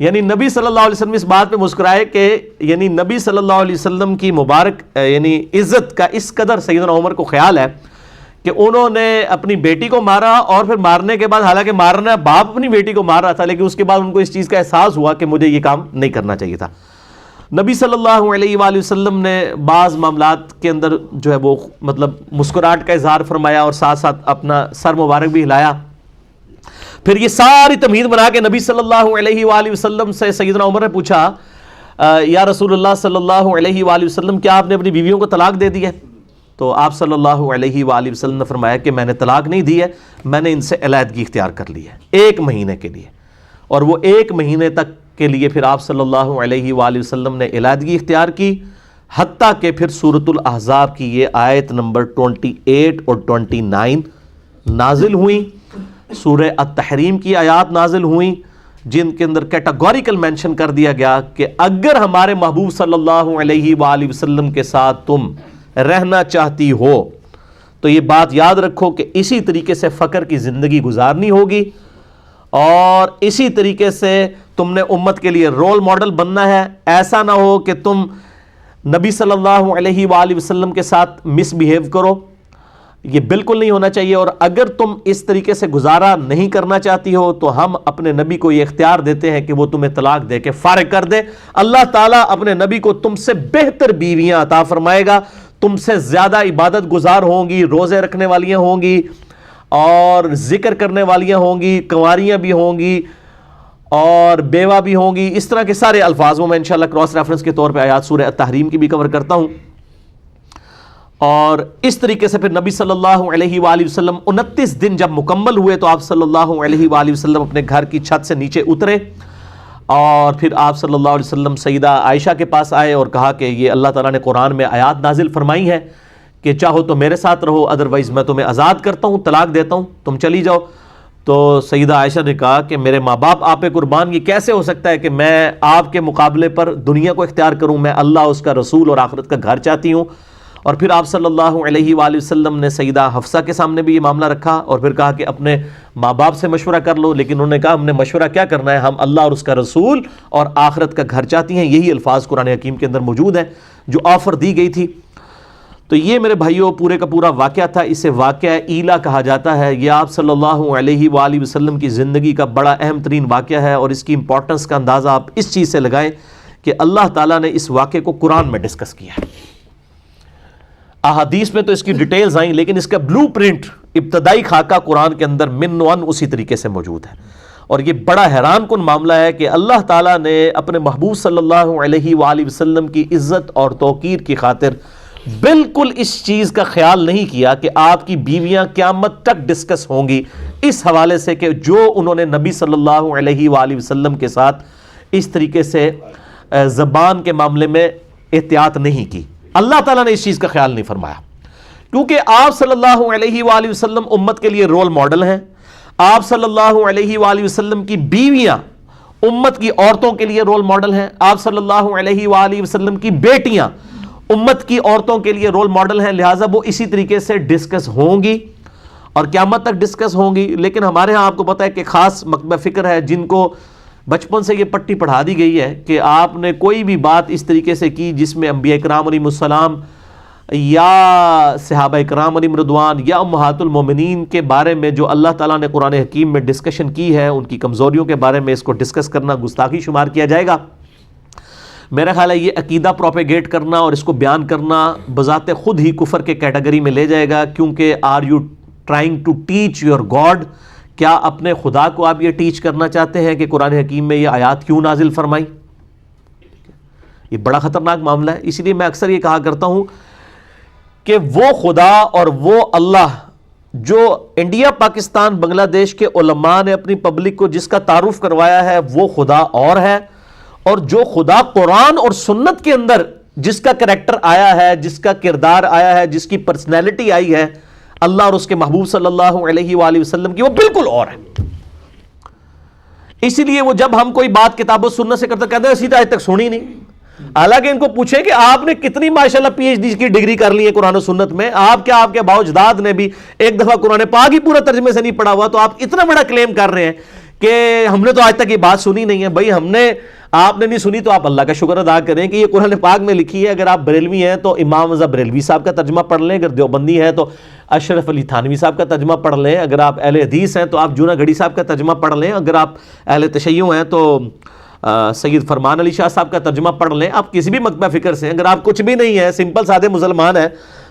نبی صلی اللہ علیہ وسلم اس بات پہ مسکرائے کہ نبی صلی اللہ علیہ وسلم کی مبارک عزت کا اس قدر سیدنا عمر کو خیال ہے کہ انہوں نے اپنی بیٹی کو مارا، اور پھر مارنے کے بعد حالانکہ مارنا باپ اپنی بیٹی کو مار رہا تھا، لیکن اس کے بعد ان کو اس چیز کا احساس ہوا کہ مجھے یہ کام نہیں کرنا چاہیے تھا۔ نبی صلی اللہ علیہ وآلہ وسلم نے بعض معاملات کے اندر جو ہے وہ مطلب مسکراہٹ کا اظہار فرمایا اور ساتھ ساتھ اپنا سر مبارک بھی ہلایا۔ پھر یہ ساری تمہید بنا کے نبی صلی اللہ علیہ وآلہ وسلم سے سیدنا عمر نے پوچھا یا رسول اللہ صلی اللہ علیہ وآلہ وسلم کیا آپ نے اپنی بیویوں کو طلاق دے دی ہے؟ تو آپ صلی اللہ علیہ وآلہ وسلم نے فرمایا کہ میں نے طلاق نہیں دی ہے، میں نے ان سے علیحدگی اختیار کر لی ہے 1 مہینے کے لیے، اور وہ 1 مہینے تک کے لیے پھر آپ صلی اللہ علیہ وآلہ وسلم نے علیحدگی اختیار کی، حتیٰ کہ پھر سورۃ الاحزاب کی یہ آیت نمبر 28 اور 29 نازل ہوئیں، سورہ التحریم کی آیات نازل ہوئیں، جن کے اندر کیٹاگوریکل مینشن کر دیا گیا کہ اگر ہمارے محبوب صلی اللہ علیہ وآلہ وسلم کے ساتھ تم رہنا چاہتی ہو تو یہ بات یاد رکھو کہ اسی طریقے سے فقر کی زندگی گزارنی ہوگی، اور اسی طریقے سے تم نے امت کے لیے رول ماڈل بننا ہے۔ ایسا نہ ہو کہ تم نبی صلی اللہ علیہ وآلہ وسلم کے ساتھ مس بیہیو کرو، یہ بالکل نہیں ہونا چاہیے۔ اور اگر تم اس طریقے سے گزارا نہیں کرنا چاہتی ہو تو ہم اپنے نبی کو یہ اختیار دیتے ہیں کہ وہ تمہیں طلاق دے کے فارغ کر دے۔ اللہ تعالیٰ اپنے نبی کو تم سے بہتر بیویاں عطا فرمائے گا، تم سے زیادہ عبادت گزار ہوں گی، روزے رکھنے والیاں ہوں گی، اور ذکر کرنے والیاں ہوں گی، کنواریاں بھی ہوں گی، اور بیوہ بھی ہوں گی۔ اس طرح کے سارے الفاظوں میں انشاءاللہ کراس ریفرنس کے طور پہ آیات سورہ التحریم کی بھی کور کرتا ہوں۔ اور اس طریقے سے پھر نبی صلی اللہ علیہ وآلہ وسلم 29 دن جب مکمل ہوئے تو آپ صلی اللہ علیہ وآلہ وسلم اپنے گھر کی چھت سے نیچے اترے، اور پھر آپ صلی اللہ علیہ وسلم سیدہ عائشہ کے پاس آئے اور کہا کہ یہ اللہ تعالیٰ نے قرآن میں آیات نازل فرمائی ہے کہ چاہو تو میرے ساتھ رہو، ادروائز میں تمہیں آزاد کرتا ہوں، طلاق دیتا ہوں، تم چلی جاؤ۔ تو سیدہ عائشہ نے کہا کہ میرے ماں باپ آپ پہ قربان، یہ کیسے ہو سکتا ہے کہ میں آپ کے مقابلے پر دنیا کو اختیار کروں، میں اللہ، اس کا رسول اور آخرت کا گھر چاہتی ہوں۔ اور پھر آپ صلی اللہ علیہ وآلہ وسلم نے سیدہ حفصہ کے سامنے بھی یہ معاملہ رکھا، اور پھر کہا کہ اپنے ماں باپ سے مشورہ کر لو، لیکن انہوں نے کہا ہم نے مشورہ کیا کرنا ہے، ہم اللہ اور اس کا رسول اور آخرت کا گھر چاہتی ہیں۔ یہی الفاظ قرآن حکیم کے اندر موجود ہیں جو آفر دی گئی تھی۔ تو یہ میرے بھائیوں پورے کا پورا واقعہ تھا، اسے واقعہ ایلا کہا جاتا ہے۔ یہ آپ صلی اللہ علیہ وآلہ وسلم کی زندگی کا بڑا اہم ترین واقعہ ہے، اور اس کی امپورٹنس کا اندازہ آپ اس چیز سے لگائیں کہ اللہ تعالیٰ نے اس واقعے کو قرآن میں ڈسکس کیا ہے۔ احادیث میں تو اس کی ڈیٹیلز آئیں، لیکن اس کا بلو پرنٹ، ابتدائی خاکہ قرآن کے اندر من ون اسی طریقے سے موجود ہے۔ اور یہ بڑا حیران کن معاملہ ہے کہ اللہ تعالیٰ نے اپنے محبوب صلی اللہ علیہ وآلہ وسلم کی عزت اور توقیر کی خاطر بالکل اس چیز کا خیال نہیں کیا کہ آپ کی بیویاں قیامت تک ڈسکس ہوں گی، اس حوالے سے کہ جو انہوں نے نبی صلی اللہ علیہ وآلہ وسلم کے ساتھ اس طریقے سے زبان کے معاملے میں احتیاط نہیں کی۔ اللہ تعالیٰ نے اس چیز کا خیال نہیں فرمایا، کیونکہ آپ صلی اللہ علیہ وآلہ وسلم امت کے لیے رول ماڈل ہیں۔ آپ صلی اللہ علیہ وآلہ وسلم کی بیویاں امت کی عورتوں کے لیے رول ماڈل ہیں۔ آپ صلی اللہ علیہ وآلہ وسلم کی بیٹیاں امت کی عورتوں کے لیے رول ماڈل ہیں، لہٰذا وہ اسی طریقے سے ڈسکس ہوں گی اور قیامت تک ڈسکس ہوں گی۔ لیکن ہمارے ہاں آپ کو پتہ ہے کہ خاص مکتبہ فکر ہے جن کو بچپن سے یہ پٹی پڑھا دی گئی ہے کہ آپ نے کوئی بھی بات اس طریقے سے کی جس میں انبیاء کرام علیہ السلام یا صحابہ کرام علیہ رضوان یا امہات المومنین کے بارے میں جو اللہ تعالیٰ نے قرآن حکیم میں ڈسکشن کی ہے، ان کی کمزوریوں کے بارے میں اس کو ڈسکس کرنا گستاخی شمار کیا جائے گا۔ میرا خیال ہے یہ عقیدہ پروپیگیٹ کرنا اور اس کو بیان کرنا بذات خود ہی کفر کے کیٹیگری میں لے جائے گا، کیونکہ are you trying to teach your God, کیا اپنے خدا کو آپ یہ ٹیچ کرنا چاہتے ہیں کہ قرآن حکیم میں یہ آیات کیوں نازل فرمائی؟ یہ بڑا خطرناک معاملہ ہے۔ اسی لیے میں اکثر یہ کہا کرتا ہوں کہ وہ خدا اور وہ اللہ جو انڈیا، پاکستان، بنگلہ دیش کے علماء نے اپنی پبلک کو جس کا تعارف کروایا ہے وہ خدا اور ہے، اور جو خدا قرآن اور سنت کے اندر جس کا کریکٹر آیا ہے، جس کا کردار آیا ہے، جس کی پرسنالٹی آئی ہے اللہ اور اس کے محبوب صلی اللہ علیہ وآلہ وسلم کی، وہ بالکل اور ہے۔ اسی لیے وہ جب ہم کوئی بات کتاب و سنت سے کرتے کہتے ہیں اسی آج تک سنی نہیں، حالانکہ ان کو پوچھیں کہ آپ نے کتنی ماشاءاللہ پی ایچ ڈی کی ڈگری کر لی ہے قرآن و سنت میں، آپ کے اباء و اجداد نے بھی ایک دفعہ قرآن پاک ہی پورا ترجمے سے نہیں پڑھا ہوا، تو آپ اتنا بڑا کلیم کر رہے ہیں کہ ہم نے تو آج تک یہ بات سنی نہیں ہے۔ بھائی آپ نے نہیں سنی تو آپ اللہ کا شکر ادا کریں کہ یہ قرآن پاک میں لکھی ہے۔ اگر آپ بریلوی ہیں تو امام رضا بریلوی صاحب کا ترجمہ پڑھ لیں، اگر دیوبندی ہے تو اشرف علی تھانوی صاحب کا ترجمہ پڑھ لیں، اگر آپ اہل حدیث ہیں تو آپ جونا گڑھی صاحب کا ترجمہ پڑھ لیں، اگر آپ اہل تشیع ہیں تو سید فرمان علی شاہ صاحب کا ترجمہ پڑھ لیں، آپ کسی بھی مکتبہ فکر سے، اگر آپ کچھ بھی نہیں ہے، سمپل سادے مسلمان ہیں،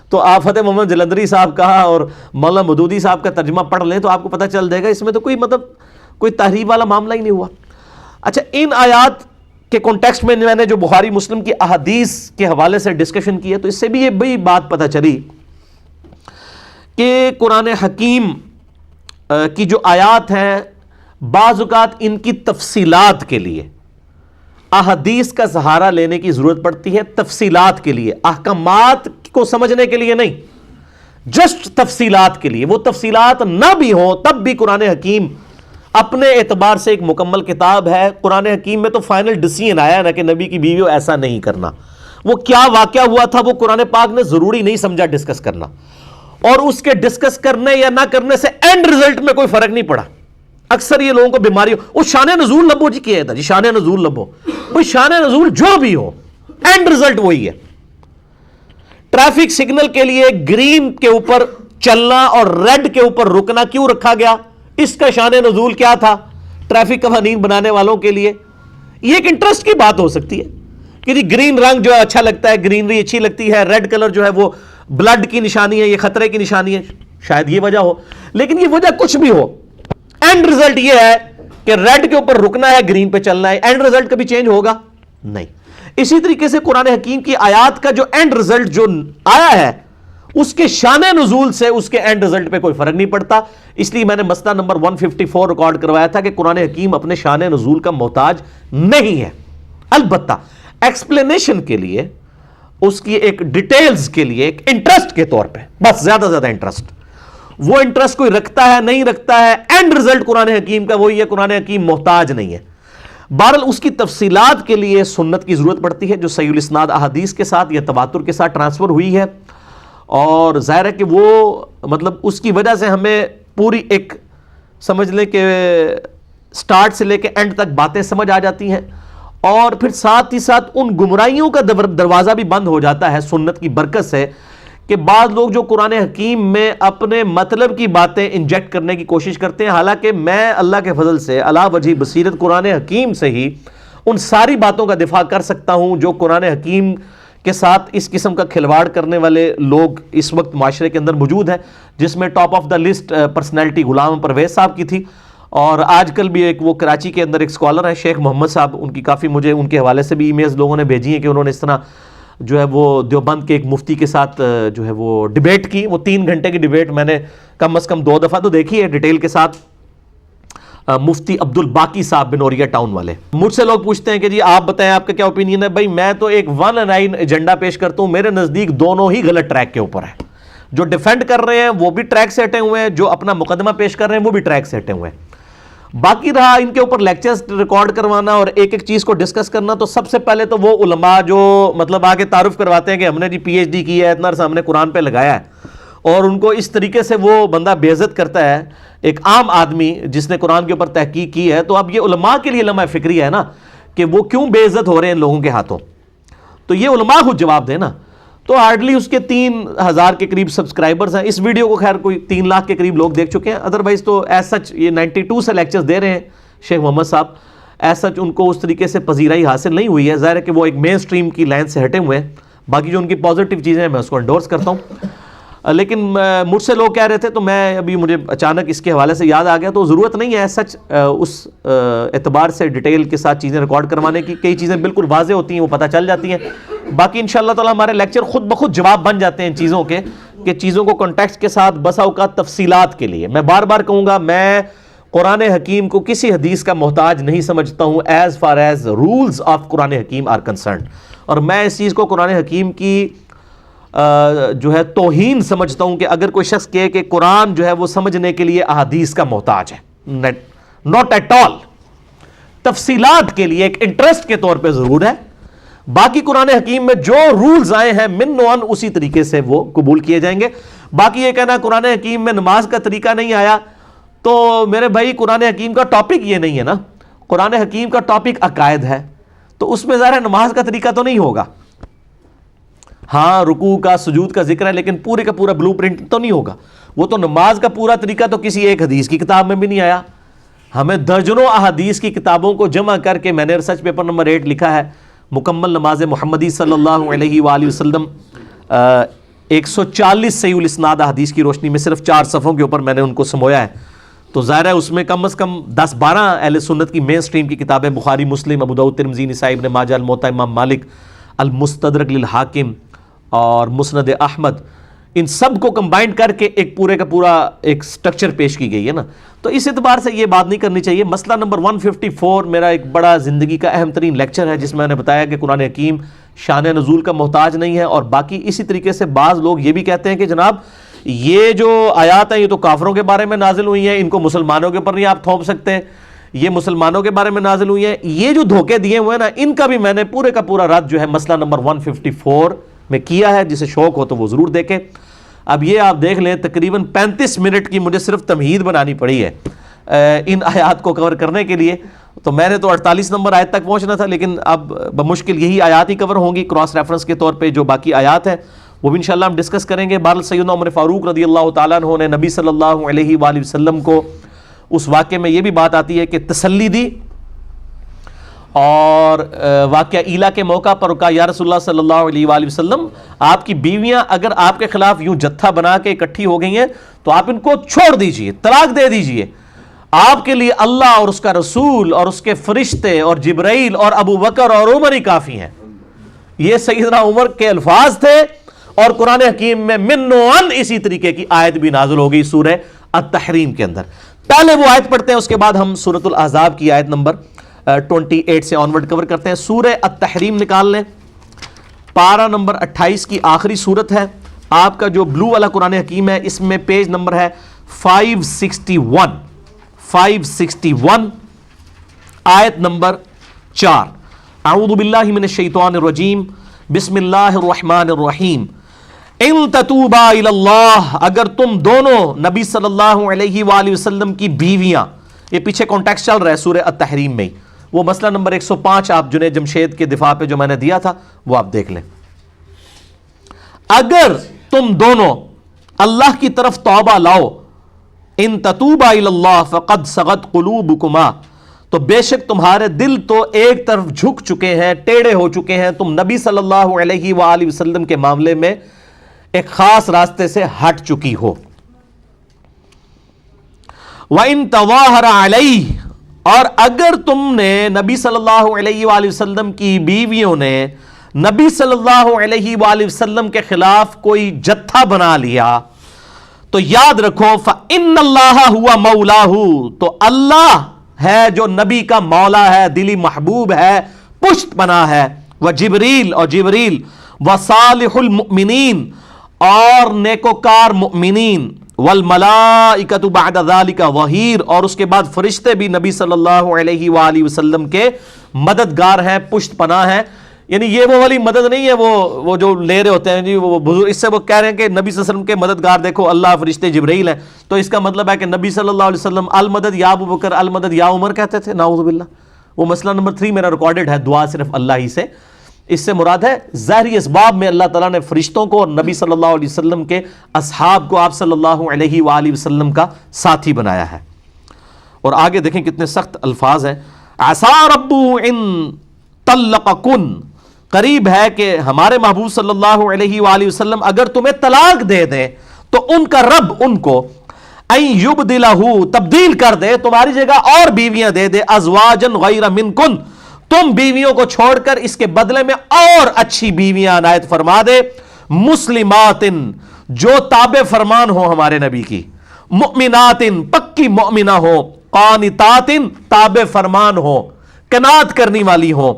تو آپ فتح محمد جلندری صاحب کا اور مولانا مودودی صاحب کا ترجمہ پڑھ لیں تو آپ کو پتہ چل جائے گا اس میں تو کوئی تحریف والا معاملہ ہی نہیں ہوا۔ اچھا، ان آیات کے کانٹیکسٹ میں نے جو بخاری مسلم کی احادیث کے حوالے سے ڈسکشن کی ہے تو اس سے بھی یہ بڑی بات پتہ چلی کہ قرآن حکیم کی جو آیات ہیں بعض اوقات ان کی تفصیلات کے لیے احادیث کا سہارا لینے کی ضرورت پڑتی ہے، تفصیلات کے لیے، احکامات کو سمجھنے کے لیے نہیں، جسٹ تفصیلات کے لیے۔ وہ تفصیلات نہ بھی ہوں تب بھی قرآن حکیم اپنے اعتبار سے ایک مکمل کتاب ہے۔ قرآن حکیم میں تو فائنل ڈیسیژن آیا نا کہ نبی کی بیویوں ایسا نہیں کرنا، وہ کیا واقعہ ہوا تھا وہ قرآن پاک نے ضروری نہیں سمجھا ڈسکس کرنا، اور اس کے ڈسکس کرنے یا نہ کرنے سے اینڈ رزلٹ میں کوئی فرق نہیں پڑا۔ اکثر یہ لوگوں کو بیماری ہو، وہ شان نزول لبو جی کیا تھا جی، شان نزول لبو، کوئی شان نزول جو بھی ہو اینڈ رزلٹ وہی ہے۔ ٹریفک سگنل کے لیے گرین کے اوپر چلنا اور ریڈ کے اوپر رکنا کیوں رکھا گیا؟ اس کا شان نزول کیا تھا ٹریفک قوانین بنانے والوں کے لیے؟ یہ ایک انٹرسٹ کی بات ہو سکتی ہے کہ جی گرین رنگ جو ہے اچھا لگتا ہے، گرینری اچھی لگتی ہے، ریڈ کلر جو ہے وہ بلڈ کی نشانی ہے، یہ خطرے کی نشانی ہے، شاید یہ وجہ ہو۔ لیکن یہ وجہ کچھ بھی ہو، اینڈ رزلٹ یہ ہے کہ ریڈ کے اوپر رکنا ہے، گرین پہ چلنا ہے۔ اینڈ رزلٹ کبھی چینج ہوگا نہیں۔ اسی طریقے سے قرآن حکیم کی آیات کا جو اینڈ رزلٹ جو آیا ہے اس کے شان نزول سے اس کے اینڈ رزلٹ پہ کوئی فرق نہیں پڑتا۔ اس لیے میں نے مسئلہ نمبر 154 ریکارڈ کروایا تھا کہ قرآن حکیم اپنے شان نزول کا محتاج نہیں ہے، البتہ ایکسپلینیشن کے لیے، اس کی ایک ڈیٹیلز کے لیے، ایک انٹرسٹ کے طور پہ، بس زیادہ زیادہ انٹرسٹ، وہ انٹرسٹ کوئی رکھتا ہے نہیں رکھتا ہے، اینڈ رزلٹ قرآن حکیم کا وہی ہے، قرآن حکیم محتاج نہیں ہے۔ بہرحال اس کی تفصیلات کے لیے سنت کی ضرورت پڑتی ہے جو صحیح الاسناد احادیث کے ساتھ یا تواتر کے ساتھ ٹرانسفر ہوئی ہے، اور ظاہر ہے کہ وہ مطلب اس کی وجہ سے ہمیں پوری ایک سمجھ لیں کہ سٹارٹ سے لے کے اینڈ تک باتیں سمجھ آ جاتی ہیں، اور پھر ساتھ ہی ساتھ ان گمراہیوں کا دروازہ بھی بند ہو جاتا ہے سنت کی برکت سے، کہ بعض لوگ جو قرآن حکیم میں اپنے مطلب کی باتیں انجیکٹ کرنے کی کوشش کرتے ہیں، حالانکہ میں اللہ کے فضل سے علا وجہ بصیرت قرآن حکیم سے ہی ان ساری باتوں کا دفاع کر سکتا ہوں جو قرآن حکیم کے ساتھ اس قسم کا کھلواڑ کرنے والے لوگ اس وقت معاشرے کے اندر موجود ہیں، جس میں top of the list personality Ghulam Pervez صاحب کی تھی، اور آج کل بھی ایک وہ کراچی کے اندر ایک اسکالر ہیں شیخ محمد صاحب، ان کی کافی مجھے ان کے حوالے سے بھی ای میلز لوگوں نے بھیجی ہیں کہ انہوں نے اس طرح جو ہے وہ دیوبند کے ایک مفتی کے ساتھ جو ہے وہ ڈیبیٹ کی، وہ 3 گھنٹے کی ڈیبیٹ میں نے کم از کم 2 دفعہ تو دیکھی ہے ڈیٹیل کے ساتھ، مفتی عبد الباقی صاحب بنوریا ٹاؤن والے۔ مجھ سے لوگ پوچھتے ہیں کہ جی آپ بتائیں آپ کا کیا اوپینین ہے؟ بھائی میں تو ایک 1 ایجنڈا پیش کرتا ہوں، میرے نزدیک دونوں ہی غلط ٹریک کے اوپر ہیں، جو ڈیفینڈ کر رہے ہیں وہ بھی ٹریک سے ہٹے ہوئے ہیں، جو اپنا مقدمہ پیش کر رہے ہیں وہ بھی ٹریک سے ہٹے ہوئے ہیں۔ باقی رہا ان کے اوپر لیکچرز ریکارڈ کروانا اور ایک ایک چیز کو ڈسکس کرنا، تو سب سے پہلے تو وہ علماء جو مطلب آگے تعارف کرواتے ہیں کہ ہم نے جی پی ایچ ڈی کی ہے، اتنا عرصہ ہم نے قرآن پہ لگایا ہے، اور ان کو اس طریقے سے وہ بندہ بے عزت کرتا ہے ایک عام آدمی جس نے قرآن کے اوپر تحقیق کی ہے، تو اب یہ علماء کے لیے لمحہ فکری ہے نا کہ وہ کیوں بے عزت ہو رہے ہیں ان لوگوں کے ہاتھوں، تو یہ علماء خود جواب دیں نا۔ تو ہارڈلی اس کے 3000 کے قریب سبسکرائبرز ہیں، اس ویڈیو کو خیر کوئی 3 لاکھ کے قریب لوگ دیکھ چکے ہیں، ادروائز تو ایز سچ یہ 92 سے لیکچرز دے رہے ہیں شیخ محمد صاحب، ایز سچ ان کو اس طریقے سے پذیرائی حاصل نہیں ہوئی ہے، ظاہر ہے کہ وہ ایک مین سٹریم کی لائن سے ہٹے ہوئے ہیں، باقی جو ان کی پازیٹیو چیزیں ہیں میں اس کو انڈورس کرتا ہوں۔ لیکن مجھ سے لوگ کہہ رہے تھے، تو میں ابھی مجھے اچانک اس کے حوالے سے یاد آ گیا، تو ضرورت نہیں ہے سچ اس اعتبار سے ڈیٹیل کے ساتھ چیزیں ریکارڈ کروانے کی، کئی چیزیں بالکل واضح ہوتی ہیں وہ پتہ چل جاتی ہیں، باقی انشاءاللہ تعالی ہمارے لیکچر خود بخود جواب بن جاتے ہیں ان چیزوں کے، کہ چیزوں کو کنٹیکسٹ کے ساتھ بسا اوقات تفصیلات کے لیے میں بار بار کہوں گا، میں قرآن حکیم کو کسی حدیث کا محتاج نہیں سمجھتا ہوں as far as rules of Quran Hakim are concerned, اور میں اس چیز کو قرآن حکیم کی جو ہے توہین سمجھتا ہوں کہ اگر کوئی شخص کہے کہ قرآن جو ہے وہ سمجھنے کے لیے احادیث کا محتاج ہے، ناٹ ایٹ آل، تفصیلات کے لیے ایک انٹرسٹ کے طور پہ ضرور ہے، باقی قرآن حکیم میں جو رولز آئے ہیں من و عن اسی طریقے سے وہ قبول کیے جائیں گے۔ باقی یہ کہنا قرآن حکیم میں نماز کا طریقہ نہیں آیا، تو میرے بھائی قرآن حکیم کا ٹاپک یہ نہیں ہے نا، قرآن حکیم کا ٹاپک عقائد ہے، تو اس میں ظاہر ہے نماز کا طریقہ تو نہیں ہوگا، ہاں رکوع کا سجود کا ذکر ہے، لیکن پورے کا پورا بلو پرنٹ تو نہیں ہوگا، وہ تو نماز کا پورا طریقہ تو کسی ایک حدیث کی کتاب میں بھی نہیں آیا، ہمیں درجنوں احادیث کی کتابوں کو جمع کر کے میں نے ریسرچ پیپر نمبر 8 لکھا ہے، مکمل نماز محمدی صلی اللہ علیہ وآلہ وسلم، 140 صحیح الاسناد احادیث کی روشنی میں صرف 4 صفحوں کے اوپر میں نے ان کو سمویا ہے، تو ظاہر ہے اس میں کم از کم 10-12 اہل سنت کی مین سٹریم کی کتابیں، بخاری، مسلم، ابو داؤد، ترمذی، نسائی، ابن ماجہ، الموطا امام مالک، المستدرک للحاکم اور مسند احمد، ان سب کو کمبائنڈ کر کے ایک پورے کا پورا ایک سٹرکچر پیش کی گئی ہے نا، تو اس اعتبار سے یہ بات نہیں کرنی چاہیے۔ مسئلہ نمبر 154 میرا ایک بڑا زندگی کا اہم ترین لیکچر ہے، جس میں نے بتایا کہ قرآن حکیم شان نزول کا محتاج نہیں ہے، اور باقی اسی طریقے سے بعض لوگ یہ بھی کہتے ہیں کہ جناب یہ جو آیات ہیں یہ تو کافروں کے بارے میں نازل ہوئی ہیں، ان کو مسلمانوں کے اوپر نہیں آپ تھوپ سکتے، یہ مسلمانوں کے بارے میں نازل ہوئی ہیں. یہ جو دھوکے دیے ہوئے ہیں نا, ان کا بھی میں نے پورے کا پورا رد جو ہے مسئلہ نمبر 154 میں کیا ہے. جسے شوق ہو تو وہ ضرور دیکھیں. اب یہ آپ دیکھ لیں, تقریباً 35 منٹ کی مجھے صرف تمہید بنانی پڑی ہے ان آیات کو کور کرنے کے لیے. تو میں نے تو 48 نمبر آیت تک پہنچنا تھا, لیکن اب بمشکل یہی آیات ہی کور ہوں گی کراس ریفرنس کے طور پہ. جو باقی آیات ہیں وہ بھی انشاءاللہ ہم ڈسکس کریں گے. بہرحال سیدنا عمر فاروق رضی اللہ تعالیٰ عنہ نے نبی صلی اللہ علیہ وآلہ وسلم کو اس واقعے میں یہ بھی بات آتی ہے کہ تسلی دی, اور واقعہ ایلا کے موقع پر کہا یا رسول اللہ صلی اللہ علیہ وآلہ وسلم, آپ کی بیویاں اگر آپ کے خلاف یوں جتھا بنا کے اکٹھی ہو گئی ہیں تو آپ ان کو چھوڑ دیجئے, طلاق دے دیجئے. آپ کے لیے اللہ اور اس کا رسول اور اس کے فرشتے اور جبرائیل اور ابو بکر اور عمر ہی کافی ہیں. یہ سیدنا عمر کے الفاظ تھے, اور قرآن حکیم میں من و عن اسی طریقے کی آیت بھی نازل ہو گئی سورہ التحریم کے اندر. پہلے وہ آیت پڑھتے ہیں, اس کے بعد ہم سورۃ الاحزاب کی آیت نمبر 28 سے آنورڈ کور کرتے ہیں. سورہ التحریم نکال لیں, پارہ نمبر 28 کی آخری سورت ہے. آپ کا جو بلو والا قرآن حکیم ہے اس میں پیج نمبر ہے 561 آیت نمبر 4. اعوذ باللہ من الشیطان الرجیم, بسم اللہ الرحمن الرحیم. ان تتوبا الی اللہ, اگر تم دونوں نبی صلی اللہ علیہ وآلہ وسلم کی بیویاں, یہ پیچھے کانٹیکسٹ چل رہا ہے سورہ التحریم میں, وہ مسئلہ نمبر 105 آپ جنید جمشید کے دفاع پہ جو میں نے دیا تھا وہ آپ دیکھ لیں. اگر تم دونوں اللہ کی طرف توبہ لاؤ, ان تتوبا الی اللہ فقد صغت قلوبکما, تو بے شک تمہارے دل تو ایک طرف جھک چکے ہیں, ٹیڑے ہو چکے ہیں, تم نبی صلی اللہ علیہ وآلہ وسلم کے معاملے میں ایک خاص راستے سے ہٹ چکی ہو. وَإِن تَظَاهَرَ عَلَيْهِ, اور اگر تم نے نبی صلی اللہ علیہ وآلہ وسلم کی بیویوں نے نبی صلی اللہ علیہ وآلہ وسلم کے خلاف کوئی جتھا بنا لیا, تو یاد رکھو فَإِنَّ اللَّهَ هُوَ مَوْلَاهُ, تو اللہ ہے جو نبی کا مولا ہے, دلی محبوب ہے, پشت پناہ ہے. وَجِبْرِيل, اور جبریل, وَصَالِحُ الْمُؤْمِنِينَ, اور نیکوکار مؤمنین, والملائکۃ بعد ذالک ظہیر, اور اس کے بعد فرشتے بھی نبی صلی اللہ علیہ وآلہ وسلم کے مددگار ہیں, پشت پناہ ہیں. یعنی یہ وہ والی مدد نہیں ہے وہ جو لے رہے ہوتے ہیں جی وہ بزرگ, اس سے وہ کہہ رہے ہیں کہ نبی صلی اللہ علیہ وسلم کے مددگار دیکھو اللہ, فرشتے, جبرائیل ہیں, تو اس کا مطلب ہے کہ نبی صلی اللہ علیہ وسلم المدد یا ابو بکر, المدد یا عمر کہتے تھے, نعوذ باللہ. وہ مسئلہ نمبر 3 میرا ریکارڈڈ ہے, دعا صرف اللہ ہی سے. اس سے مراد ہے ظاہری اسباب میں اللہ تعالیٰ نے فرشتوں کو اور نبی صلی اللہ علیہ وسلم کے اصحاب کو آپ صلی اللہ علیہ وآلہ وسلم کا ساتھی بنایا ہے. اور آگے دیکھیں کتنے سخت الفاظ ہیں. عسى ربه ان طلقکن, قریب ہے کہ ہمارے محبوب صلی اللہ علیہ وآلہ وسلم اگر تمہیں طلاق دے دیں تو ان کا رب ان کو ان یبدلہ, تبدیل کر دے, تمہاری جگہ اور بیویاں دے دے, ازواجا غیر منکن, تم بیویوں کو چھوڑ کر اس کے بدلے میں اور اچھی بیویاں عنایت فرما دے, مسلمات, جو تابع فرمان ہو ہمارے نبی کی, مؤمنات, پکی مؤمنہ ہو, قانتات, تابع فرمان ہو, قناعت کرنی والی ہو,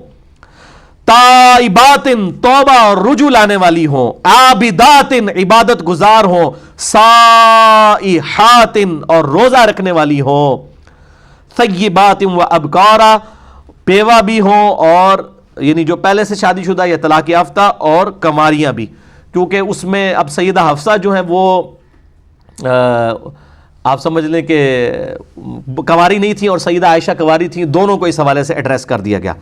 تائبات, توبہ اور رجوع لانے والی ہوں, عابدات, عبادت گزار ہوں, صائحات, اور روزہ رکھنے والی ہوں, ثیبات و ابکارا, بیوہ بھی ہوں, اور یعنی جو پہلے سے شادی شدہ یا طلاق یافتہ, اور کنواریاں بھی, کیونکہ اس میں اب سیدہ حفصہ جو ہیں وہ آپ سمجھ لیں کہ کنواری نہیں تھیں اور سیدہ عائشہ کنواری تھیں, دونوں کو اس حوالے سے ایڈریس کر دیا گیا.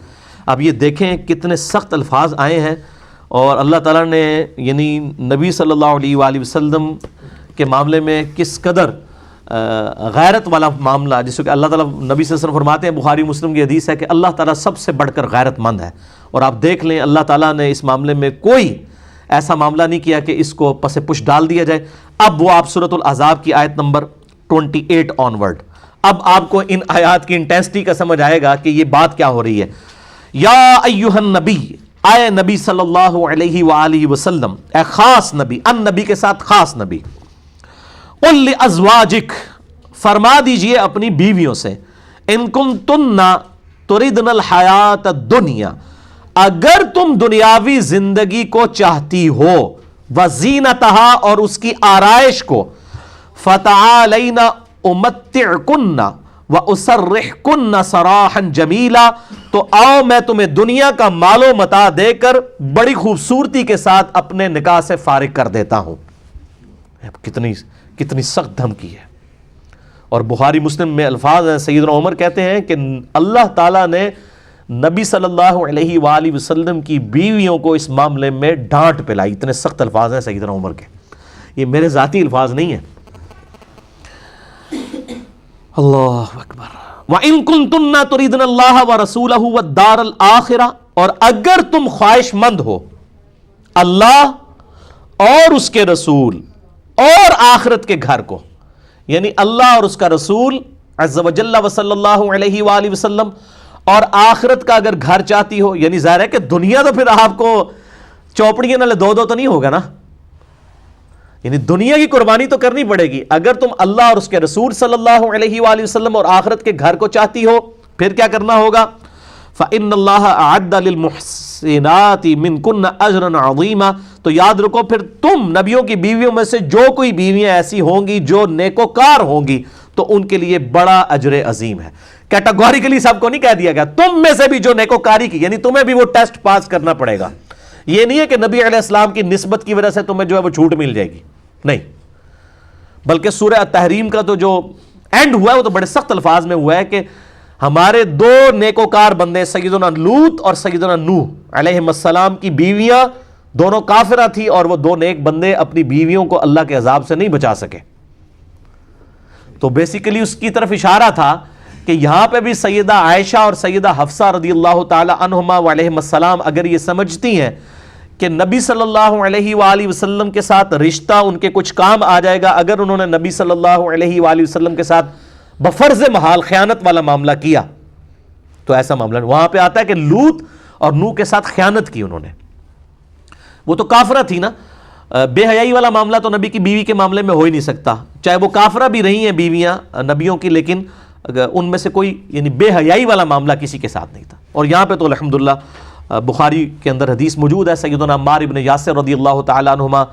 اب یہ دیکھیں کتنے سخت الفاظ آئے ہیں, اور اللہ تعالیٰ نے یعنی نبی صلی اللہ علیہ وآلہ وسلم کے معاملے میں کس قدر غیرت والا معاملہ, جس کو کہ اللہ تعالیٰ نبی صلی اللہ علیہ وسلم فرماتے ہیں, بخاری مسلم کی حدیث ہے کہ اللہ تعالیٰ سب سے بڑھ کر غیرت مند ہے. اور آپ دیکھ لیں اللہ تعالیٰ نے اس معاملے میں کوئی ایسا معاملہ نہیں کیا کہ اس کو پس پش ڈال دیا جائے. اب وہ آپ سورۃ الاحزاب کی آیت نمبر 28 آنورڈ, اب آپ کو ان آیات کی انٹینسٹی کا سمجھ آئے گا کہ یہ بات کیا ہو رہی ہے. یا ایھا النبی, اے نبی صلی اللہ علیہ وآلہ وسلم, اے خاص نبی, ان نبی کے ساتھ خاص نبی, قل لازواجک, فرما دیجئے اپنی بیویوں سے, ان کنتن تردن الحیات الدنیا, اگر تم دنیاوی زندگی کو چاہتی ہو, وزینتہا, اور اس کی آرائش کو, فتعالین امتعکن وَأُسَرِّحْكُنَّ سَرَاحًا جَمِيلًا، تو آؤ میں تمہیں دنیا کا مال و متاع دے کر بڑی خوبصورتی کے ساتھ اپنے نکاح سے فارغ کر دیتا ہوں۔ کتنی سخت دھمکی ہے۔ اور بخاری مسلم میں الفاظ ہیں، سیدنا عمر کہتے ہیں کہ اللہ تعالیٰ نے نبی صلی اللہ علیہ وآلہ وسلم کی بیویوں کو اس معاملے میں ڈانٹ پلائی۔ اتنے سخت الفاظ ہیں سیدنا عمر کے، یہ میرے ذاتی الفاظ نہیں ہیں۔ اللہ اکبر۔ وَإِن كُنتُنَّ تُرِيدْنَ اللَّهَ وَرَسُولَهُ وَالدَّارَ الْآخِرَةَ، اور اگر تم خواہش مند ہو اللہ اور اس کے رسول اور آخرت کے گھر کو، یعنی اللہ اور اس کا رسول عز و جل و صلی اللہ علیہ وآلہ وسلم اور آخرت کا اگر گھر چاہتی ہو، یعنی ظاہر ہے کہ دنیا تو پھر آپ کو چوپڑیاں نہ دو تو نہیں ہوگا نا، یعنی دنیا کی قربانی تو کرنی پڑے گی۔ اگر تم اللہ اور اس کے رسول صلی اللہ علیہ وآلہ وسلم اور آخرت کے گھر کو چاہتی ہو، پھر کیا کرنا ہوگا؟ فَإِنَّ اللَّهَ أَعَدَّ لِلْمُحْسِنَاتِ مِنْكُنَّ أَجْرًا عَظِيمًا، تو یاد رکھو پھر تم نبیوں کی بیویوں میں سے جو کوئی بیویاں ایسی ہوں گی جو نیکوکار ہوں گی تو ان کے لیے بڑا اجر عظیم ہے۔ کیٹاگوریکلی سب کو نہیں کہہ دیا گیا، تم میں سے بھی جو نیکوکاری کی، یعنی تمہیں بھی وہ ٹیسٹ پاس کرنا پڑے گا۔ یہ نہیں ہے کہ نبی علیہ السلام کی نسبت کی وجہ سے تمہیں جو ہے وہ چھوٹ مل جائے گی، نہیں، بلکہ سورہ التحریم کا تو جو اینڈ ہوا ہے وہ تو بڑے سخت الفاظ میں ہوا ہے کہ ہمارے دو نیکوکار بندے سیدنا لوط اور سیدنا نوح علیہ السلام کی بیویاں دونوں کافرہ تھی، اور وہ دو نیک بندے اپنی بیویوں کو اللہ کے عذاب سے نہیں بچا سکے۔ تو بیسیکلی اس کی طرف اشارہ تھا کہ یہاں پہ بھی سیدہ عائشہ اور سیدہ حفصہ رضی اللہ تعالی عنہما وعلیہم السلام اگر یہ سمجھتی ہیں کہ نبی صلی اللہ علیہ وآلہ وسلم کے ساتھ رشتہ ان کے کچھ کام آ جائے گا اگر انہوں نے نبی صلی اللہ علیہ وآلہ وسلم کے ساتھ بفرض محال خیانت والا معاملہ کیا، تو ایسا معاملہ وہاں پہ آتا ہے کہ لوط اور نوح کے ساتھ خیانت کی انہوں نے، وہ تو کافرہ تھی نا، بے حیائی والا معاملہ تو نبی کی بیوی کے معاملے میں ہو ہی نہیں سکتا، چاہے وہ کافرہ بھی رہی ہیں بیویاں نبیوں کی، لیکن ان میں سے کوئی یعنی بے حیائی والا معاملہ کسی کے ساتھ نہیں تھا۔ اور یہاں پہ تو الحمدللہ بخاری کے اندر حدیث موجود ہے، سیدنا عمار ابن یاسر رضی اللہ تعالیٰ عنہما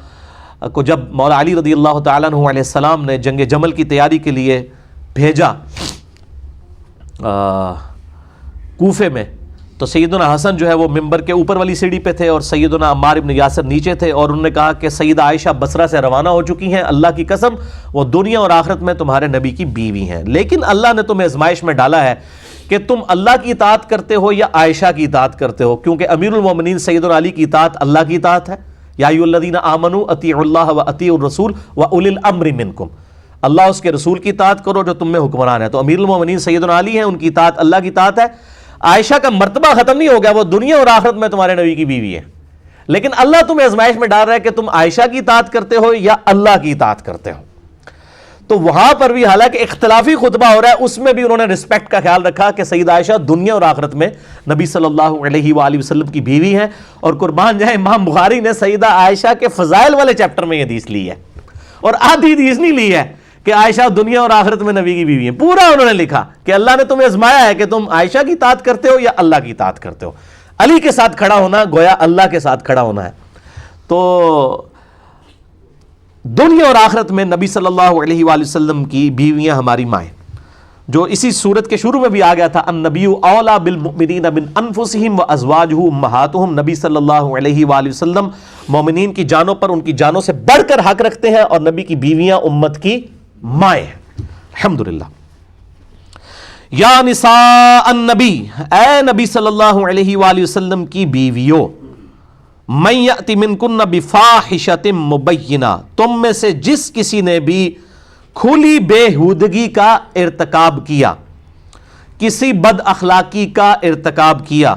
کو جب مولا علی رضی اللہ تعالیٰ عنہ علیہ السلام نے جنگ جمل کی تیاری کے لیے بھیجا کوفے میں، تو سیدنا حسن جو ہے وہ ممبر کے اوپر والی سیڑھی پہ تھے اور سیدنا عمار ابن یاسر نیچے تھے، اور انہوں نے کہا کہ سیدہ عائشہ بصرہ سے روانہ ہو چکی ہیں، اللہ کی قسم وہ دنیا اور آخرت میں تمہارے نبی کی بیوی ہیں، لیکن اللہ نے تمہیں آزمائش میں ڈالا ہے کہ تم اللہ کی اطاعت کرتے ہو یا عائشہ کی اطاعت کرتے ہو، کیونکہ امیر المومنین سیدنا علی کی اطاعت اللہ کی اطاعت ہے، یا ایھا الذین آمنوا اطیعوا اللہ واطیعوا الرسول واولی الامر منکم، اللہ اس کے رسول کی اطاعت کرو جو تم میں حکمران ہے، تو امیر المومنین سیدنا علی ہیں، ان کی اطاعت اللہ کی اطاعت ہے۔ عائشہ کا مرتبہ ختم نہیں ہو گیا، وہ دنیا اور آخرت میں تمہارے نبی کی بیوی ہے، لیکن اللہ تمہیں آزمائش میں ڈال رہا ہے کہ تم عائشہ کی اطاعت کرتے ہو یا اللہ کی اطاعت کرتے ہو۔ تو وہاں پر بھی حالانکہ اختلافی خطبہ ہو رہا ہے، اس میں بھی انہوں نے رسپیکٹ کا خیال رکھا کہ سیدہ عائشہ دنیا اور آخرت میں نبی صلی اللہ علیہ وآلہ وسلم کی بیوی ہیں، اور قربان جائے امام بخاری نے سیدہ عائشہ کے فضائل والے چیپٹر میں یہ حدیث لی ہے، اور آدھی حدیث نہیں لی ہے کہ عائشہ دنیا اور آخرت میں نبی کی بیوی ہیں، پورا انہوں نے لکھا کہ اللہ نے تمہیں آزمایا ہے کہ تم عائشہ کی اطاعت کرتے ہو یا اللہ کی اطاعت کرتے ہو۔ علی کے ساتھ کھڑا ہونا گویا اللہ کے ساتھ کھڑا ہونا ہے۔ تو دنیا اور آخرت میں نبی صلی اللہ علیہ وآلہ وسلم کی بیویاں ہماری مائیں، جو اسی صورت کے شروع میں بھی آ گیا تھا، النبی اولا بالمؤمنین من انفسہم وازواجہ امہاتہم، نبی صلی اللہ علیہ وآلہ وسلم مومنین کی جانوں پر ان کی جانوں سے بڑھ کر حق رکھتے ہیں، اور نبی کی بیویاں امت کی مائیں ہیں، الحمدللہ۔ یا نساء النبی، اے نبی صلی اللہ علیہ وآلہ وسلم کی بیویوں، من یأتی منکن بفاحشۃ مبینہ، تم میں سے جس کسی نے بھی کھلی بےہودگی کا ارتکاب کیا، کسی بد اخلاقی کا ارتکاب کیا،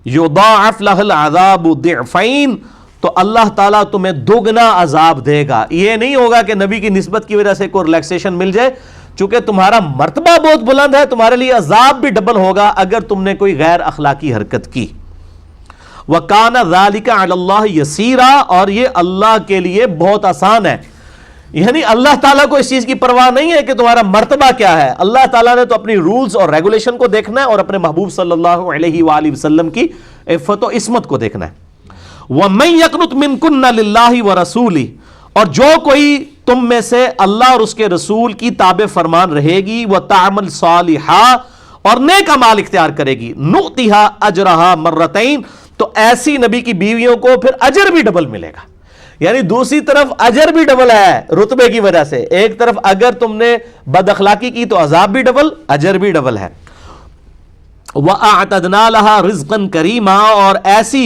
یضاعف لہ العذاب ضعفین، تو اللہ تعالیٰ تمہیں دگنا عذاب دے گا۔ یہ نہیں ہوگا کہ نبی کی نسبت کی وجہ سے کوئی ریلیکسیشن مل جائے، چونکہ تمہارا مرتبہ بہت بلند ہے، تمہارے لیے عذاب بھی ڈبل ہوگا اگر تم نے کوئی غیر اخلاقی حرکت کی۔ وَكَانَ ذَلِكَ عَلَى اللَّهِ يَسِيرًا، اور یہ اللہ کے لیے بہت آسان ہے، یعنی اللہ تعالیٰ کو اس چیز کی پرواہ نہیں ہے کہ تمہارا مرتبہ کیا ہے، اللہ تعالیٰ نے تو اپنی رولز اور ریگولیشن کو دیکھنا ہے اور اپنے محبوب صلی اللہ علیہ وآلہ وسلم کی عفت و عصمت کو دیکھنا ہے۔ وَمَن يَقْنُتْ مِنكُنَّ لِلَّهِ وَرَسُولِهِ، اور جو کوئی تم میں سے اللہ اور اس کے رسول کی تابع فرمان رہے گی، وَتَعْمَلْ صَالِحًا، اور نیک اعمال اختیار کرے گی، نُؤْتِهَا أَجْرَهَا مرتين، تو ایسی نبی کی بیویوں کو پھر اجر بھی ڈبل ملے گا۔ یعنی دوسری طرف اجر بھی ڈبل ہے رتبے کی وجہ سے، ایک طرف اگر تم نے بد اخلاقی کی تو عذاب بھی ڈبل، اجر بھی ڈبل ہے۔ وَأَعْتَدْنَا لَهَا رِزْقًا كَرِيمًا، اور ایسی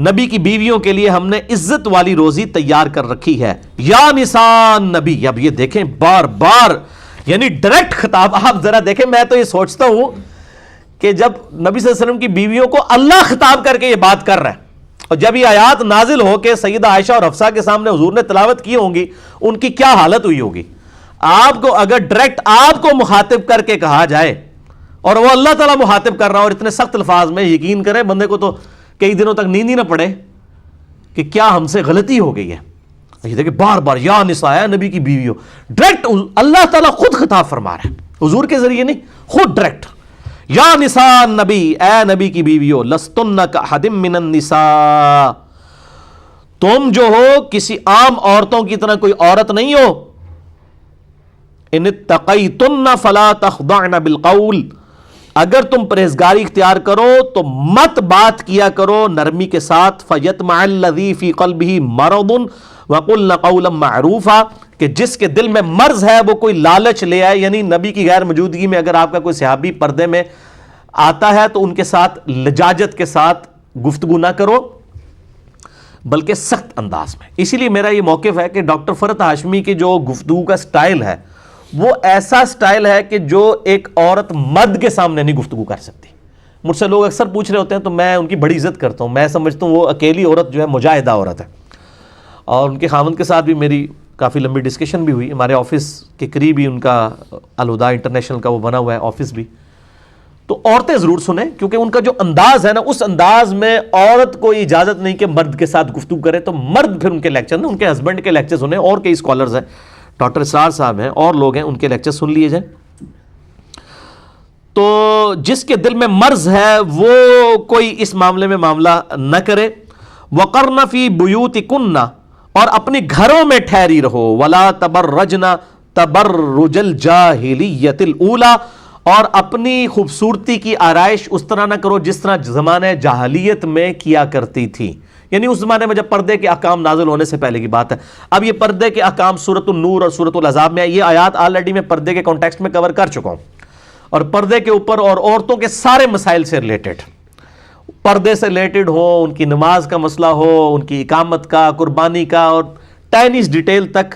نبی کی بیویوں کے لیے ہم نے عزت والی روزی تیار کر رکھی ہے۔ یا نساء نبی، اب یہ دیکھیں بار بار یعنی ڈائریکٹ خطاب، آپ ذرا دیکھیں، میں تو یہ سوچتا ہوں کہ جب نبی صلی اللہ علیہ وسلم کی بیویوں کو اللہ خطاب کر کے یہ بات کر رہا ہے، اور جب یہ آیات نازل ہو کے سیدہ عائشہ اور حفصہ کے سامنے حضور نے تلاوت کی ہوں گی، ان کی کیا حالت ہوئی ہوگی؟ آپ کو اگر ڈائریکٹ آپ کو مخاطب کر کے کہا جائے اور وہ اللہ تعالیٰ مخاطب کر رہا اور اتنے سخت الفاظ میں، یقین کریں بندے کو تو کئی دنوں تک نیند ہی نہ پڑے کہ کیا ہم سے غلطی ہو گئی ہے۔ یہ دیکھیں بار بار یا نساء نبی کی بیویوں، ڈائریکٹ اللہ تعالیٰ خود خطاب فرما رہا ہے، حضور کے ذریعے نہیں، خود ڈائریکٹ۔ یا نساء نبی، اے نبی کی بیویوں، لستن کاحد من النساء، تم جو ہو کسی عام عورتوں کی طرح کوئی عورت نہیں ہو۔ ان اتقیتن فلا تخضعن بالقول، اگر تم پرہیزگاری اختیار کرو تو مت بات کیا کرو نرمی کے ساتھ، فیطمع الذی فی قلبہ مرض وقلن قولا معروفا، کہ جس کے دل میں مرض ہے وہ کوئی لالچ لے آئے، یعنی نبی کی غیر موجودگی میں اگر آپ کا کوئی صحابی پردے میں آتا ہے تو ان کے ساتھ لجاجت کے ساتھ گفتگو نہ کرو بلکہ سخت انداز میں۔ اسی لیے میرا یہ موقف ہے کہ ڈاکٹر فرحت ہاشمی کی جو گفتگو کا سٹائل ہے وہ ایسا سٹائل ہے کہ جو ایک عورت مرد کے سامنے نہیں گفتگو کر سکتی۔ مجھ سے لوگ اکثر پوچھ رہے ہوتے ہیں تو میں ان کی بڑی عزت کرتا ہوں، میں سمجھتا ہوں وہ اکیلی عورت جو ہے مجاہدہ عورت ہے، اور ان کے خاوند کے ساتھ بھی میری کافی لمبی ڈسکشن بھی ہوئی، ہمارے آفس کے قریب ہی ان کا الہدا انٹرنیشنل کا وہ بنا ہوا ہے آفس بھی۔ تو عورتیں ضرور سنیں، کیونکہ ان کا جو انداز ہے نا، اس انداز میں عورت کو اجازت نہیں کہ مرد کے ساتھ گفتگو کرے، تو مرد پھر ان کے لیکچر نا، ان کے ہسبینڈ کے لیکچر سنیں، اور کئی اسکالرز ہیں، ڈاکٹر اسرار صاحب ہیں اور لوگ ہیں، ان کے لیکچر سن لیے جائیں۔ تو جس کے دل میں مرض ہے وہ کوئی اس معاملے میں معاملہ نہ کرے۔ وَقَرْنَ فِي بُيُوتِكُنَّ، اور اپنی گھروں میں ٹھہری رہو، وَلَا تَبَرَّجْنَ تَبَرُّجَ الْجَاهِلِيَّةِ الْأُولَى، اور اپنی خوبصورتی کی آرائش اس طرح نہ کرو جس طرح زمانہ جاہلیت میں کیا کرتی تھی، یعنی اس زمانے میں جب پردے کے احکام نازل ہونے سے پہلے کی بات ہے۔ اب یہ پردے کے احکام سورۃ النور اور سورۃ الاحزاب میں، یہ آیات آلریڈی میں پردے کے کانٹیکسٹ میں کور کر چکا ہوں، اور پردے کے اوپر اور عورتوں کے سارے مسائل سے ریلیٹڈ، پردے سے ریلیٹڈ ہو، ان کی نماز کا مسئلہ ہو، ان کی اقامت کا، قربانی کا، اور ٹائنیز ڈیٹیل تک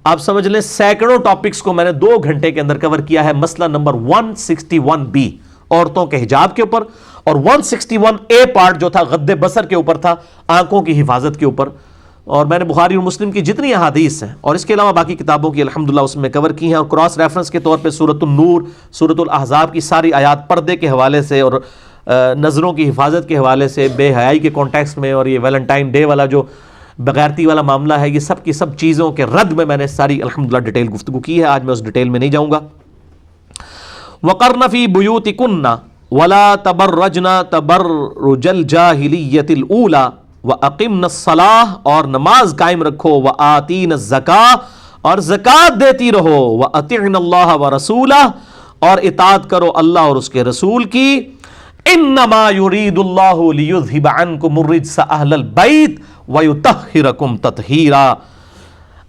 آپ سمجھ لیں سینکڑوں ٹاپکس کو میں نے 2 گھنٹے کے اندر کور کیا ہے۔ مسئلہ نمبر 161B عورتوں کے حجاب کے اوپر، اور 161A پارٹ جو تھا غض بصر کے اوپر تھا، آنکھوں کی حفاظت کے اوپر، اور میں نے بخاری اور مسلم کی جتنی احادیث ہیں اور اس کے علاوہ باقی کتابوں کی الحمدللہ اس میں کور کی ہیں، اور کراس ریفرنس کے طور پہ سورۃ النور، سورۃ الاحزاب کی ساری آیات پردے کے حوالے سے اور نظروں کی حفاظت کے حوالے سے، بے حیائی کے کانٹیکسٹ میں، اور یہ ویلنٹائن ڈے والا جو بغیرتی والا معاملہ ہے، یہ سب کی سب چیزوں کے رد میں نے ساری الحمدللہ ڈیٹیل گفتگو کی ہے، آج میں اس ڈیٹیل میں نہیں جاؤں گا۔ وَقَرْنَ فِي بُيُوتِكُنَّ وَلَا تَبَرَّجْنَ تَبَرُّجَ الْجَاهِلِيَّةِ الْأُولَى وَأَقِمْنَ الصَّلَاةَ، اور نماز قائم رکھو، وَآتِينَ الزَّكَاةَ، اور زکوٰۃ دیتی رہو، وَأَطِعْنَ اللَّهَ وَرَسُولَهُ، اور اطاعت کرو اللہ اور اس کے رسول کی۔ إِنَّمَا يُرِيدُ اللَّهُ لِيُذْهِبَ عَنْكُمُ الرِّجْسَ أَهْلَ الْبَيْتِ وَيُطَهِّرَكُمْ تَطْهِيرًا،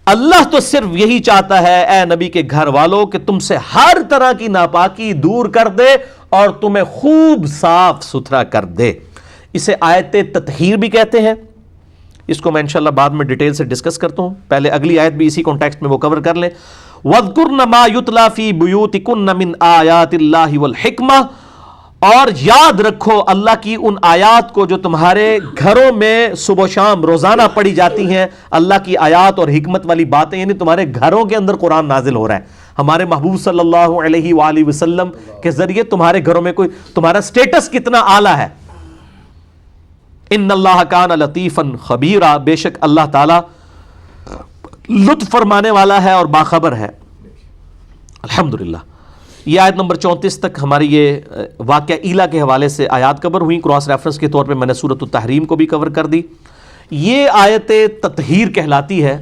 اللہ تو صرف یہی چاہتا ہے اے نبی کے گھر والوں کہ تم سے ہر طرح کی ناپاکی دور کر دے اور تمہیں خوب صاف ستھرا کر دے۔ اسے آیت تطہیر بھی کہتے ہیں، اس کو میں انشاءاللہ بعد میں ڈیٹیل سے ڈسکس کرتا ہوں، پہلے اگلی آیت بھی اسی کانٹیکسٹ میں وہ کور کر لیں۔ وَاذْكُرْنَ مَا يُتْلَى فِي بُيُوتِكُنَّ مِنْ آيَاتِ اللَّهِ وَالْحِكْمَةِ، اور یاد رکھو اللہ کی ان آیات کو جو تمہارے گھروں میں صبح و شام روزانہ پڑھی جاتی ہیں، اللہ کی آیات اور حکمت والی باتیں، یعنی تمہارے گھروں کے اندر قرآن نازل ہو رہا ہے، ہمارے محبوب صلی اللہ علیہ وآلہ وسلم کے ذریعے تمہارے گھروں میں کوئی تمہارا سٹیٹس کتنا اعلیٰ ہے۔ ان اللہ کان لطیفا خبیرا، بے شک اللہ تعالی لطف فرمانے والا ہے اور باخبر ہے۔ الحمدللہ۔ یہ آیت نمبر 34 تک ہماری یہ واقعہ ایلا کے حوالے سے آیات کور ہوئی، کراس ریفرنس کے طور پہ میں نے سورۃ التحریم کو بھی کور کر دی۔ یہ آیت تطہیر کہلاتی ہے،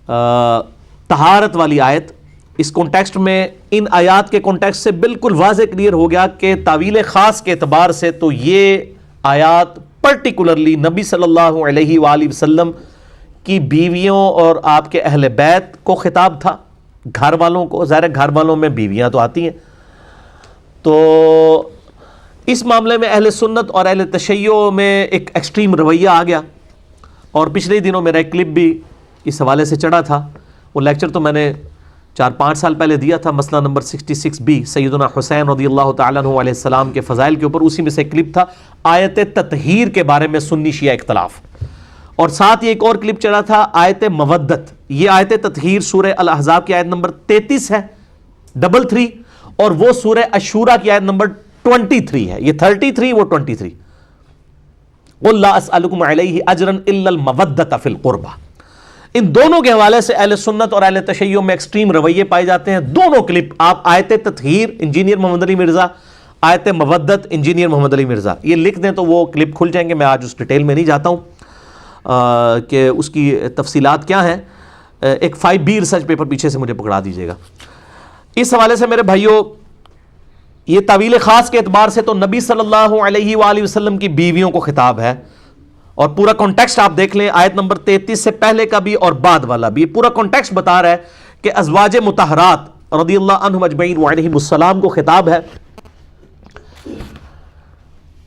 طہارت والی آیت، اس کانٹیکسٹ میں ان آیات کے کانٹیکسٹ سے بالکل واضح کلیئر ہو گیا کہ تعویل خاص کے اعتبار سے تو یہ آیات پرٹیکولرلی نبی صلی اللہ علیہ وآلہ وسلم کی بیویوں اور آپ کے اہل بیت کو خطاب تھا، گھر والوں کو. ظاہر ہے گھر والوں میں بیویاں تو آتی ہیں. تو اس معاملے میں اہل سنت اور اہل تشیع میں ایک ایکسٹریم رویہ آ گیا. اور پچھلے دنوں میرا ایک کلپ بھی اس حوالے سے چڑھا تھا. وہ لیکچر تو میں نے 4-5 سال پہلے دیا تھا، مسئلہ نمبر 66B سیدنا حسین رضی اللہ تعالیٰ عنہ علیہ السلام کے فضائل کے اوپر. اسی میں سے ایک کلپ تھا آیت تطہیر کے بارے میں سنی شیعہ اختلاف، اور ساتھ ہی ایک اور کلپ چڑھا تھا آیت مودت. یہ آیت تطہیر سورہ الاحزاب کی آیت نمبر 33 ہے 33، اور وہ سورہ الشورى کی آیت نمبر 23 ہے. یہ 33 وہ 23. قُلْ لَا أَسْأَلُكُمْ عَلَيْهِ أَجْرًا إِلَّا الْمَوَدَّةَ فِي الْقُرْبَى. ان دونوں کے حوالے سے اہل سنت اور اہل تشیع میں ایکسٹریم رویے پائے جاتے ہیں. دونوں کلپ آپ آیت تطہیر انجینئر محمد علی مرزا، آیت مودت انجینئر محمد علی مرزا، یہ لکھ دیں تو وہ کلپ کھل جائیں گے. میں آج اس ڈیٹیل میں نہیں جاتا ہوں کہ اس کی تفصیلات کیا ہیں. ایک 5B ریسرچ پیپر پیچھے سے مجھے پکڑا دیجیے گا. اس حوالے سے میرے بھائیوں، یہ تعویل خاص کے اعتبار سے تو نبی صلی اللہ علیہ وآلہ وسلم کی بیویوں کو خطاب ہے. اور پورا کانٹیکسٹ آپ دیکھ لیں، آیت نمبر 33 سے پہلے کا بھی اور بعد والا بھی. پورا کانٹیکسٹ بتا رہا ہے کہ ازواج مطہرات رضی اللہ عنہم اجمعین وعلیہم السلام کو خطاب ہے.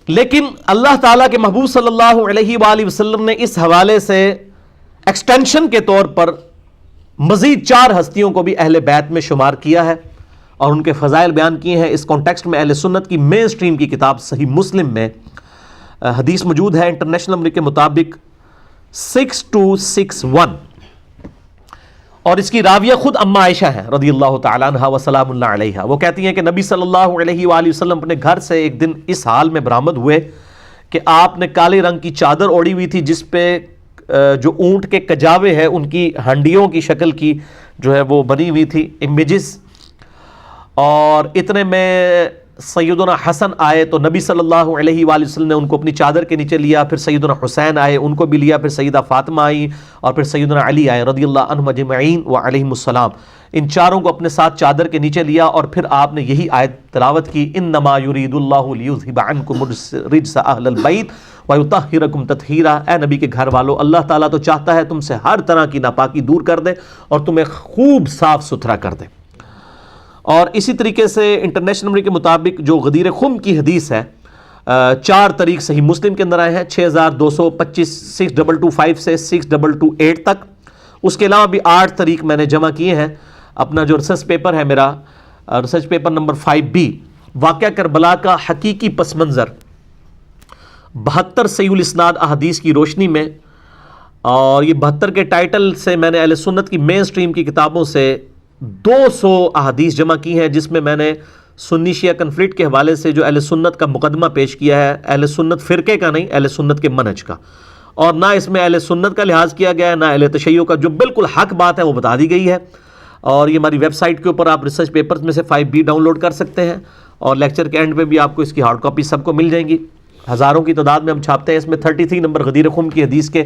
لیکن اللہ تعالیٰ کے محبوب صلی اللہ علیہ وآلہ وسلم نے اس حوالے سے ایکسٹینشن کے طور پر مزید 4 ہستیوں کو بھی اہل بیت میں شمار کیا ہے اور ان کے فضائل بیان کیے ہیں. اس کانٹیکسٹ میں اہل سنت کی مین سٹریم کی کتاب صحیح مسلم میں حدیث موجود ہے انٹرنیشنل نمبر کے مطابق 6261، اور اس کی راویہ خود اما عائشہ ہیں رضی اللہ تعالیٰ عنہا وسلام اللہ علیہا. وہ کہتی ہیں کہ نبی صلی اللہ علیہ وآلہ وسلم اپنے گھر سے ایک دن اس حال میں برآمد ہوئے کہ آپ نے کالے رنگ کی چادر اوڑھی ہوئی تھی جس پہ جو اونٹ کے کجاوے ہیں ان کی ہنڈیوں کی شکل کی جو ہے وہ بنی ہوئی تھی امیجز. اور اتنے میں سیدنا حسن آئے تو نبی صلی اللہ علیہ وآلہ وسلم نے ان کو اپنی چادر کے نیچے لیا. پھر سیدنا حسین آئے، ان کو بھی لیا. پھر سیدہ فاطمہ آئی، اور پھر سیدنا علی آئے رضی اللہ عنہم اجمعین وعلیہم السلام. ان چاروں کو اپنے ساتھ چادر کے نیچے لیا، اور پھر آپ نے یہی آیت تلاوت کی، انما یرید اللہ لیذھب عنکم الرجس اہل البیت ویطہرکم تطہیرا. اے نبی کے گھر والو، اللہ تعالیٰ تو چاہتا ہے تم سے ہر طرح کی ناپاکی دور کر دے اور تمہیں خوب صاف ستھرا کر دے. اور اسی طریقے سے انٹرنیشنل نمبر کے مطابق جو غدیر خم کی حدیث ہے، 4 طریق صحیح مسلم کے اندر آئے ہیں، 6225 6225 سے 6228 تک. اس کے علاوہ بھی 8 طریق میں نے جمع کیے ہیں. اپنا جو ریسرچ پیپر ہے میرا، ریسرچ پیپر نمبر 5B واقعہ کربلا کا حقیقی پس منظر 72 صحیح الاسناد احادیث کی روشنی میں. اور یہ 72 کے ٹائٹل سے میں نے اہل سنت کی مین سٹریم کی کتابوں سے 200 احادیث جمع کی ہیں، جس میں میں نے سنی شیعہ کنفلکٹ کے حوالے سے جو اہل سنت کا مقدمہ پیش کیا ہے، اہل سنت فرقے کا نہیں، اہل سنت کے منہج کا. اور نہ اس میں اہل سنت کا لحاظ کیا گیا ہے، نہ اہل تشیع کا. جو بالکل حق بات ہے وہ بتا دی گئی ہے. اور یہ ہماری ویب سائٹ کے اوپر آپ ریسرچ پیپرز میں سے 5B ڈاؤن لوڈ کر سکتے ہیں، اور لیکچر کے اینڈ پہ بھی آپ کو اس کی ہارڈ کاپی سب کو مل جائیں گی. ہزاروں کی تعداد میں ہم چھاپتے ہیں. اس میں 33 نمبر غدیر خم کی حدیث کے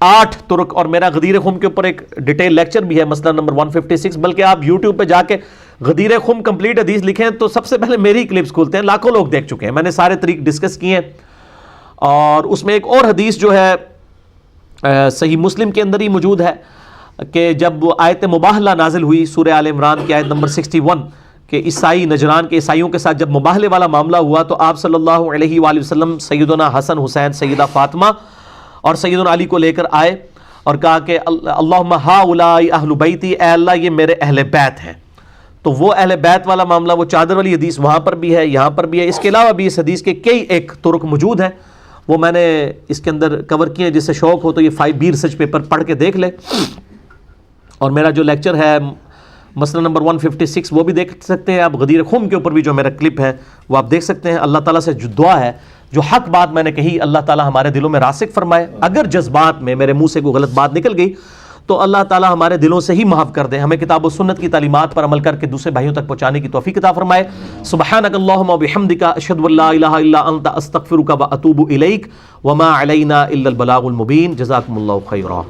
8 طرق، اور میرا غدیر خم کے اوپر ایک ڈیٹیل لیکچر بھی ہے مسئلہ نمبر 156. بلکہ آپ یوٹیوب پہ جا کے غدیر خم کمپلیٹ حدیث لکھیں تو سب سے پہلے میری کلپس کھولتے ہیں. لاکھوں لوگ دیکھ چکے ہیں، میں نے سارے طریق ڈسکس کیے ہیں. اور اس میں ایک اور حدیث جو ہے صحیح مسلم کے اندر ہی موجود ہے کہ جب وہ آیت مباہلہ نازل ہوئی سورہ آل عمران کی آیت نمبر 61 کہ عیسائی نجران کے عیسائیوں کے ساتھ جب مباہلے والا معاملہ ہوا تو آپ صلی اللہ علیہ وآلہ وسلم سیدنا حسن حسین، سیدہ فاطمہ اور سیدنا علی کو لے کر آئے اور کہا کہ اللہم ہؤلاء اہل بیتی، اے اللہ یہ میرے اہل بیت ہیں. تو وہ اہل بیت والا معاملہ، وہ چادر والی حدیث وہاں پر بھی ہے، یہاں پر بھی ہے. اس کے علاوہ بھی اس حدیث کے کئی ایک طرق موجود ہیں، وہ میں نے اس کے اندر کور کیے ہیں. جس سے شوق ہو تو یہ 5B ریسرچ پیپر پڑھ کے دیکھ لے. اور میرا جو لیکچر ہے مسئلہ نمبر 156 وہ بھی دیکھ سکتے ہیں آپ. غدیر خم کے اوپر بھی جو میرا کلپ ہے وہ آپ دیکھ سکتے ہیں. اللہ تعالیٰ سے جو دعا ہے، جو حق بات میں نے کہی، اللہ تعالیٰ ہمارے دلوں میں راسخ فرمائے. اگر جذبات میں میرے منہ سے کوئی غلط بات نکل گئی تو اللہ تعالیٰ ہمارے دلوں سے ہی معاف کر دے. ہمیں کتاب و سنت کی تعلیمات پر عمل کر کے دوسرے بھائیوں تک پہنچانے کی توفیق عطا فرمائے. سبحانک اللہم و بحمدک، اشہد ان لا الہ الا انت، استغفرک و اتوب الیک، وما علینا الا البلاغ المبین. جزاکم اللہ خیرا.